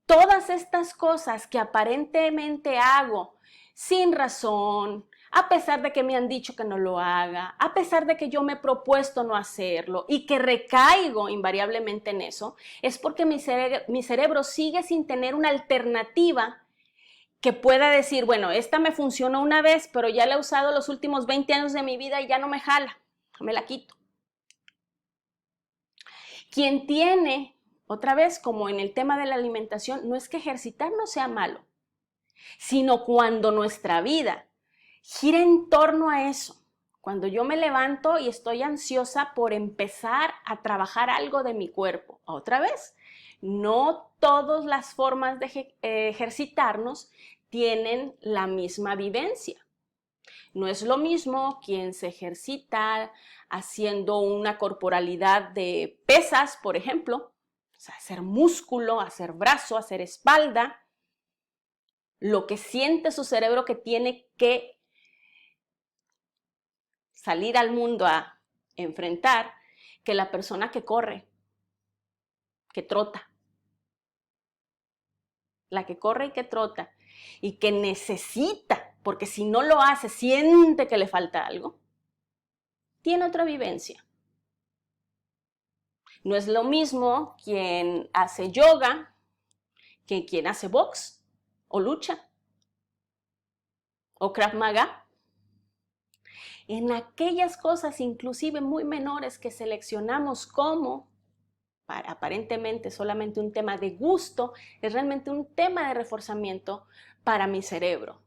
Todas estas cosas que aparentemente hago sin razón, a pesar de que me han dicho que no lo haga, a pesar de que yo me he propuesto no hacerlo y que recaigo invariablemente en eso, es porque mi cerebro sigue sin tener una alternativa que pueda decir, bueno, esta me funcionó una vez, pero ya la he usado los últimos 20 años de mi vida y ya no me jala, me la quito. Quien tiene, otra vez, como en el tema de la alimentación, no es que ejercitar no sea malo, sino cuando nuestra vida gira en torno a eso. Cuando yo me levanto y estoy ansiosa por empezar a trabajar algo de mi cuerpo. Otra vez, no todas las formas de ejercitarnos tienen la misma vivencia. No es lo mismo quien se ejercita haciendo una corporalidad de pesas, por ejemplo, o sea, hacer músculo, hacer brazo, hacer espalda, lo que siente su cerebro que tiene que salir al mundo a enfrentar, que la persona que corre, que trota. La que corre y que trota y que necesita, porque si no lo hace, siente que le falta algo, tiene otra vivencia. No es lo mismo quien hace yoga que quien hace box o lucha o Krav Maga. En aquellas cosas inclusive muy menores que seleccionamos como aparentemente solamente un tema de gusto, es realmente un tema de reforzamiento para mi cerebro.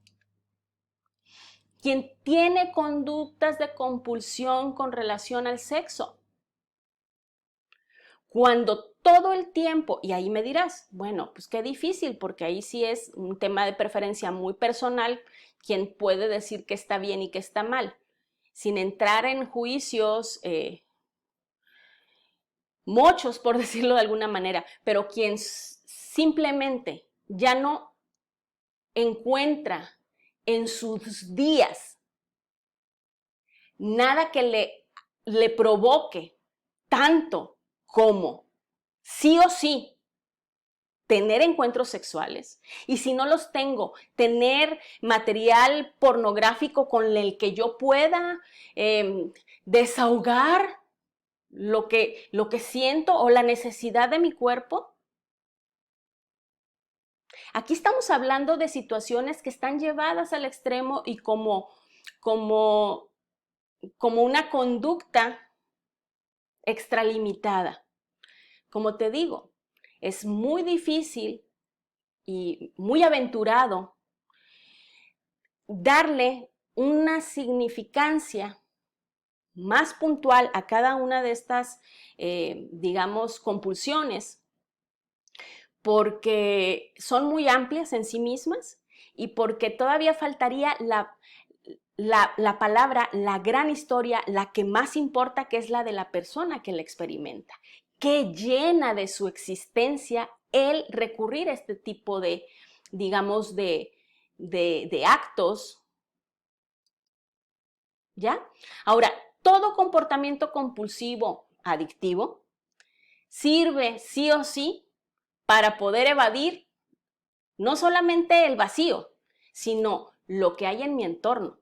Quien tiene conductas de compulsión con relación al sexo, cuando todo el tiempo, y ahí me dirás, bueno, pues qué difícil, porque ahí sí es un tema de preferencia muy personal, quien puede decir que está bien y que está mal, sin entrar en juicios muchos, por decirlo de alguna manera, pero quien simplemente ya no encuentra en sus días nada que le provoque tanto como sí o sí tener encuentros sexuales, y si no los tengo, tener material pornográfico con el que yo pueda desahogar lo que siento o la necesidad de mi cuerpo. Aquí estamos hablando de situaciones que están llevadas al extremo y como una conducta extralimitada. Como te digo, es muy difícil y muy aventurado darle una significancia más puntual a cada una de estas, digamos, compulsiones, porque son muy amplias en sí mismas y porque todavía faltaría la palabra, la gran historia, la que más importa, que es la de la persona que la experimenta, que llena de su existencia el recurrir a este tipo de, digamos, de actos, ¿ya? Ahora, todo comportamiento compulsivo adictivo sirve sí o sí para poder evadir no solamente el vacío, sino lo que hay en mi entorno.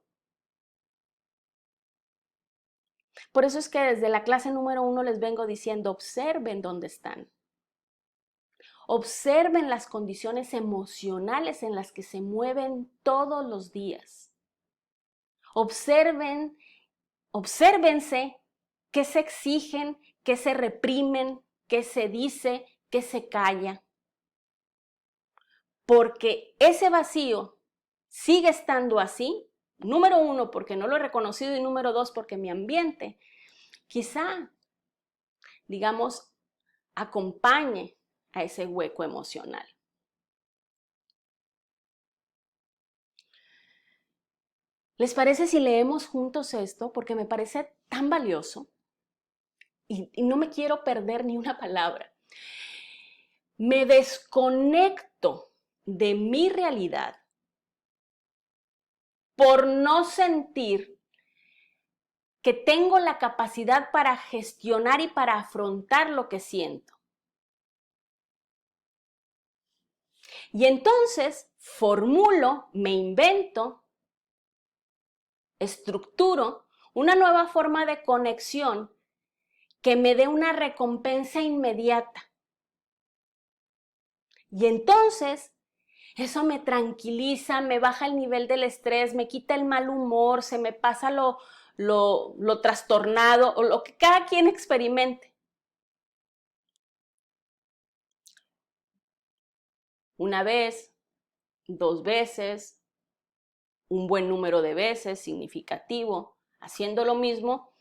Por eso es que desde la clase número 1 les vengo diciendo, observen dónde están. Observen las condiciones emocionales en las que se mueven todos los días. Obsérvense qué se exigen, qué se reprimen, qué se dice, qué se calla. Porque ese vacío sigue estando así, número 1, porque no lo he reconocido, y número 2, porque mi ambiente quizá, digamos, acompañe a ese hueco emocional. ¿Les parece si leemos juntos esto? Porque me parece tan valioso y no me quiero perder ni una palabra. Me desconecto de mi realidad por no sentir que tengo la capacidad para gestionar y para afrontar lo que siento. Y entonces formulo, me invento, estructuro una nueva forma de conexión que me dé una recompensa inmediata. Y entonces eso me tranquiliza, me baja el nivel del estrés, me quita el mal humor, se me pasa lo trastornado o lo que cada quien experimente. Una vez, 2 veces, un buen número de veces, significativo, haciendo lo mismo,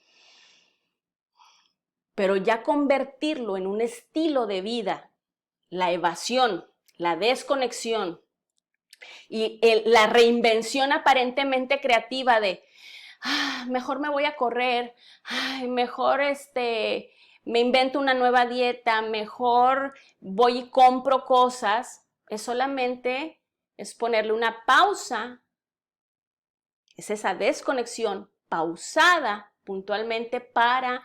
pero ya convertirlo en un estilo de vida, la evasión, la desconexión y la reinvención aparentemente creativa de mejor me voy a correr, mejor me invento una nueva dieta, mejor voy y compro cosas, es ponerle una pausa, es esa desconexión pausada puntualmente para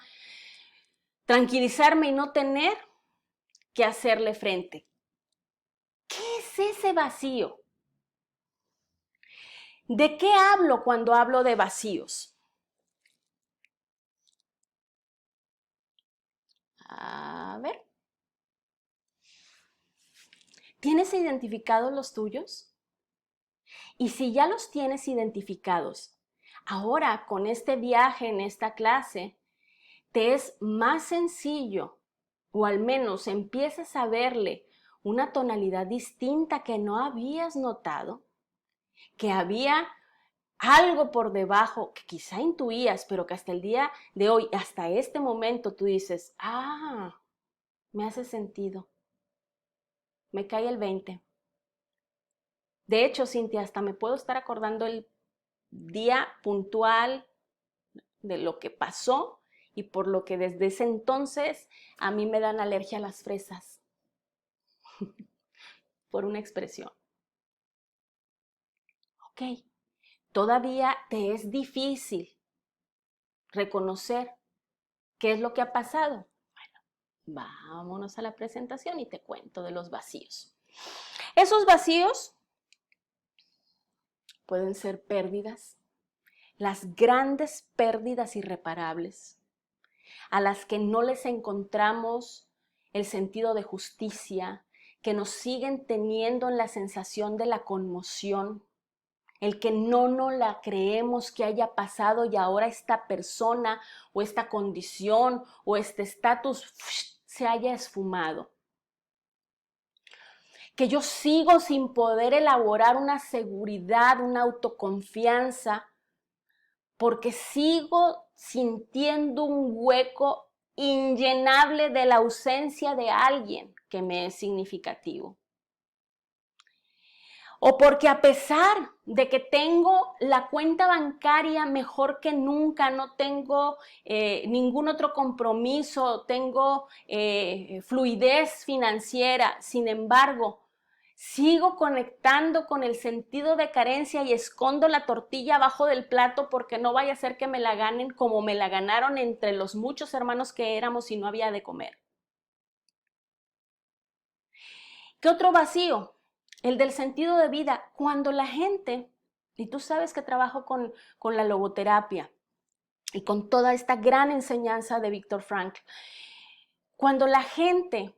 tranquilizarme y no tener que hacerle frente. ¿Qué es ese vacío? ¿De qué hablo cuando hablo de vacíos? A ver. ¿Tienes identificados los tuyos? Y si ya los tienes identificados, ahora con este viaje en esta clase, te es más sencillo, o al menos empiezas a verle una tonalidad distinta que no habías notado, que había algo por debajo que quizá intuías, pero que hasta el día de hoy, hasta este momento, tú dices, me hace sentido, me cae el 20. De hecho, Cintia, hasta me puedo estar acordando el día puntual de lo que pasó y por lo que desde ese entonces a mí me dan alergia a las fresas, por una expresión. Ok, todavía te es difícil reconocer qué es lo que ha pasado. Bueno, Vámonos a la presentación y te cuento de los vacíos. Esos vacíos pueden ser pérdidas, las grandes pérdidas irreparables, a las que no les encontramos el sentido de justicia, que nos siguen teniendo en la sensación de la conmoción, el que no nos la creemos que haya pasado y ahora esta persona o esta condición o este estatus se haya esfumado. Que yo sigo sin poder elaborar una seguridad, una autoconfianza, porque sigo sintiendo un hueco inllenable de la ausencia de alguien que me es significativo. O porque a pesar de que tengo la cuenta bancaria mejor que nunca, no tengo ningún otro compromiso, tengo fluidez financiera, sin embargo, sigo conectando con el sentido de carencia y escondo la tortilla abajo del plato porque no vaya a ser que me la ganen como me la ganaron entre los muchos hermanos que éramos y no había de comer. ¿Qué otro vacío? El del sentido de vida. Cuando la gente, y tú sabes que trabajo con la logoterapia y con toda esta gran enseñanza de Viktor Frankl, cuando la gente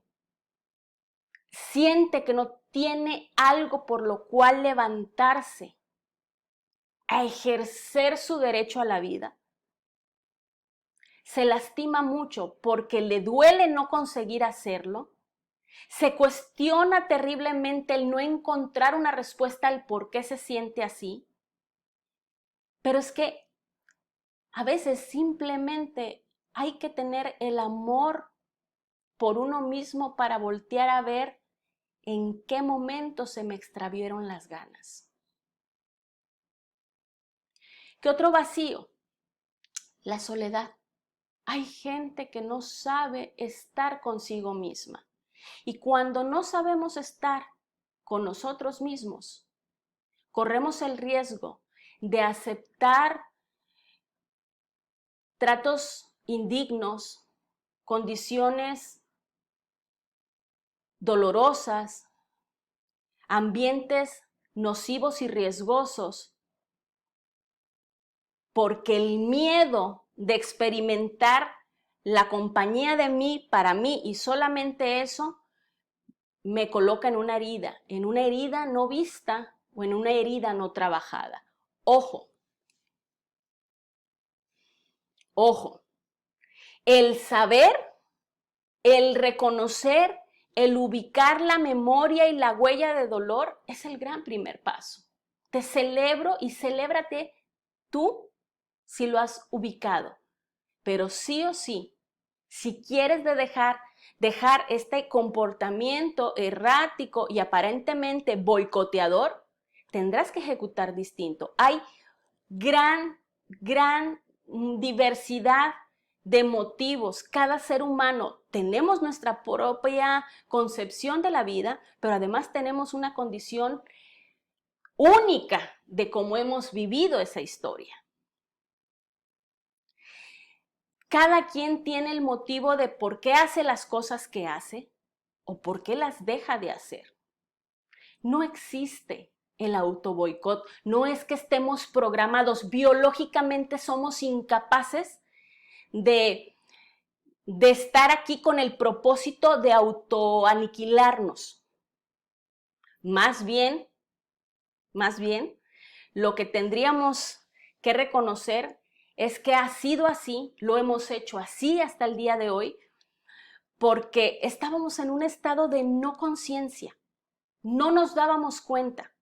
siente que no tiene algo por lo cual levantarse a ejercer su derecho a la vida, se lastima mucho porque le duele no conseguir hacerlo, se cuestiona terriblemente el no encontrar una respuesta al por qué se siente así, pero es que a veces simplemente hay que tener el amor por uno mismo para voltear a ver en qué momento se me extraviaron las ganas. ¿Qué otro vacío? La soledad. Hay gente que no sabe estar consigo misma. Y cuando no sabemos estar con nosotros mismos, corremos el riesgo de aceptar tratos indignos, condiciones dolorosas, ambientes nocivos y riesgosos, porque el miedo de experimentar la compañía de mí, para mí y solamente eso, me coloca en una herida no vista o en una herida no trabajada. Ojo, ojo, el saber, el reconocer, el ubicar la memoria y la huella de dolor es el gran primer paso. Te celebro y celébrate tú si lo has ubicado, pero sí o sí, si quieres dejar este comportamiento errático y aparentemente boicoteador, tendrás que ejecutar distinto. Hay gran diversidad de motivos. Cada ser humano tenemos nuestra propia concepción de la vida, pero además tenemos una condición única de cómo hemos vivido esa historia. Cada quien tiene el motivo de por qué hace las cosas que hace o por qué las deja de hacer. No existe el autoboicot. No es que estemos programados. Biológicamente somos incapaces de estar aquí con el propósito de autoaniquilarnos. Más bien, lo que tendríamos que reconocer es que ha sido así, lo hemos hecho así hasta el día de hoy, porque estábamos en un estado de no conciencia, no nos dábamos cuenta.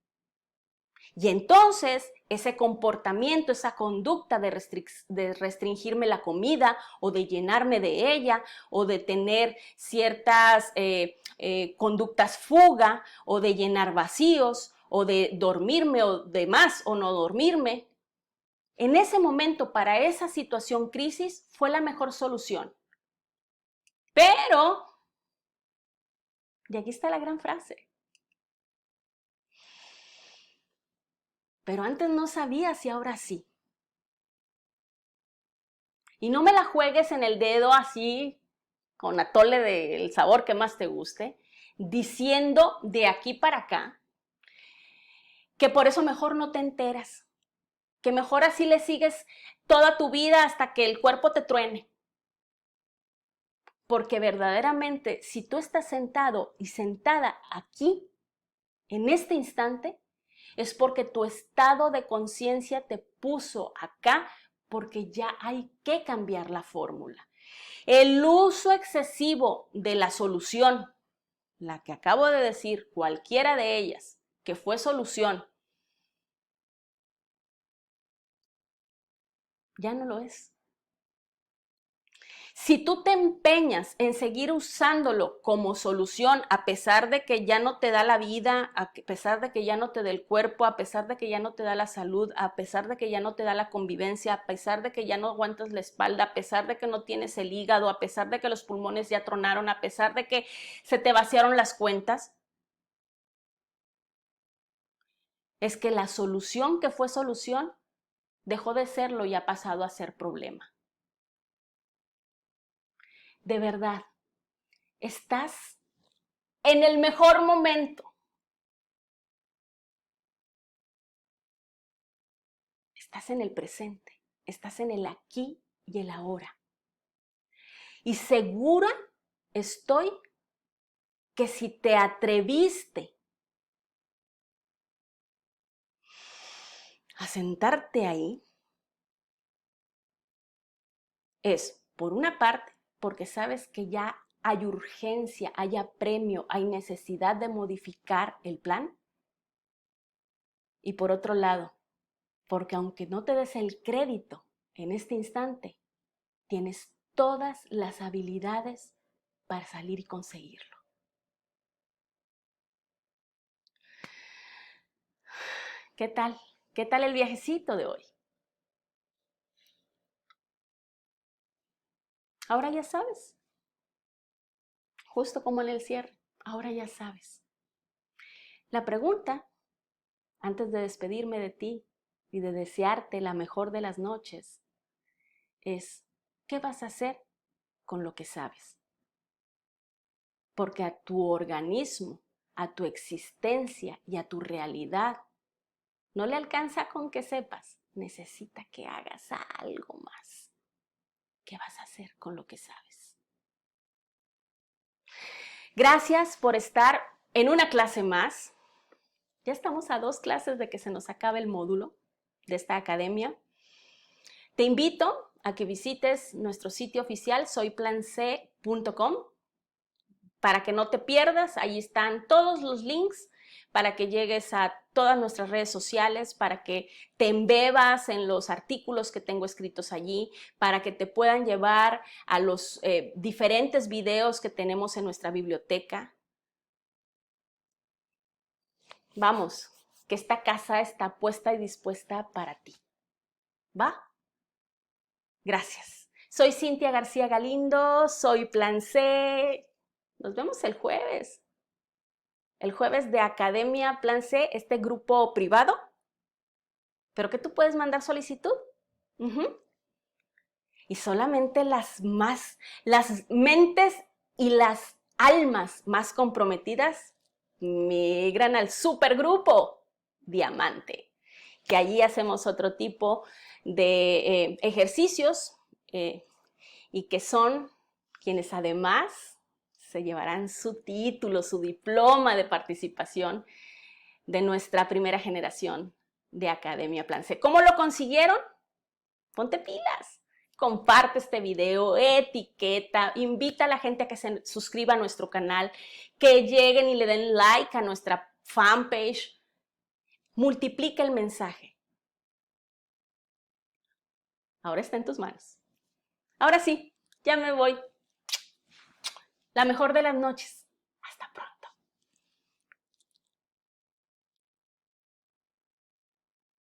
Y entonces ese comportamiento, esa conducta de restringirme la comida o de llenarme de ella o de tener ciertas conductas fuga o de llenar vacíos o de dormirme o de más o no dormirme, en ese momento para esa situación crisis fue la mejor solución. Pero, y aquí está la gran frase, pero antes no sabías y ahora sí. Y no me la juegues en el dedo así con atole del sabor que más te guste, diciendo de aquí para acá que por eso mejor no te enteras, que mejor así le sigues toda tu vida hasta que el cuerpo te truene. Porque verdaderamente, si tú estás sentado y sentada aquí, en este instante, es porque tu estado de conciencia te puso acá, porque ya hay que cambiar la fórmula. El uso excesivo de la solución, la que acabo de decir, cualquiera de ellas, que fue solución, ya no lo es. Si tú te empeñas en seguir usándolo como solución, a pesar de que ya no te da la vida, a pesar de que ya no te da el cuerpo, a pesar de que ya no te da la salud, a pesar de que ya no te da la convivencia, a pesar de que ya no aguantas la espalda, a pesar de que no tienes el hígado, a pesar de que los pulmones ya tronaron, a pesar de que se te vaciaron las cuentas, es que la solución que fue solución dejó de serlo y ha pasado a ser problema. De verdad, estás en el mejor momento. Estás en el presente, estás en el aquí y el ahora. Y segura estoy que si te atreviste a sentarte ahí, es por una parte porque sabes que ya hay urgencia, hay apremio, hay necesidad de modificar el plan. Y por otro lado, porque aunque no te des el crédito en este instante, tienes todas las habilidades para salir y conseguirlo. ¿Qué tal? ¿Qué tal el viajecito de hoy? Ahora ya sabes, justo como en el cierre, ahora ya sabes. La pregunta, antes de despedirme de ti y de desearte la mejor de las noches, es, ¿qué vas a hacer con lo que sabes? Porque a tu organismo, a tu existencia y a tu realidad no le alcanza con que sepas, necesita que hagas algo más. ¿Qué vas a hacer con lo que sabes? Gracias por estar en una clase más. Ya estamos a 2 clases de que se nos acabe el módulo de esta academia. Te invito a que visites nuestro sitio oficial soyplanc.com para que no te pierdas. Ahí están todos los links para que llegues a todas nuestras redes sociales, para que te embebas en los artículos que tengo escritos allí, para que te puedan llevar a los diferentes videos que tenemos en nuestra biblioteca. Vamos, que esta casa está puesta y dispuesta para ti. ¿Va? Gracias. Soy Cintia García Galindo, soy Plan C. Nos vemos el jueves. El jueves de Academia Plan C, este grupo privado, pero que tú puedes mandar solicitud. Y solamente las mentes y las almas más comprometidas migran al supergrupo Diamante, que allí hacemos otro tipo de ejercicios y que son quienes además se llevarán su título, su diploma de participación de nuestra primera generación de Academia Plan C. ¿Cómo lo consiguieron? Ponte pilas. Comparte este video, etiqueta, invita a la gente a que se suscriba a nuestro canal, que lleguen y le den like a nuestra fanpage. Multiplica el mensaje. Ahora está en tus manos. Ahora sí, ya me voy. La mejor de las noches. Hasta pronto.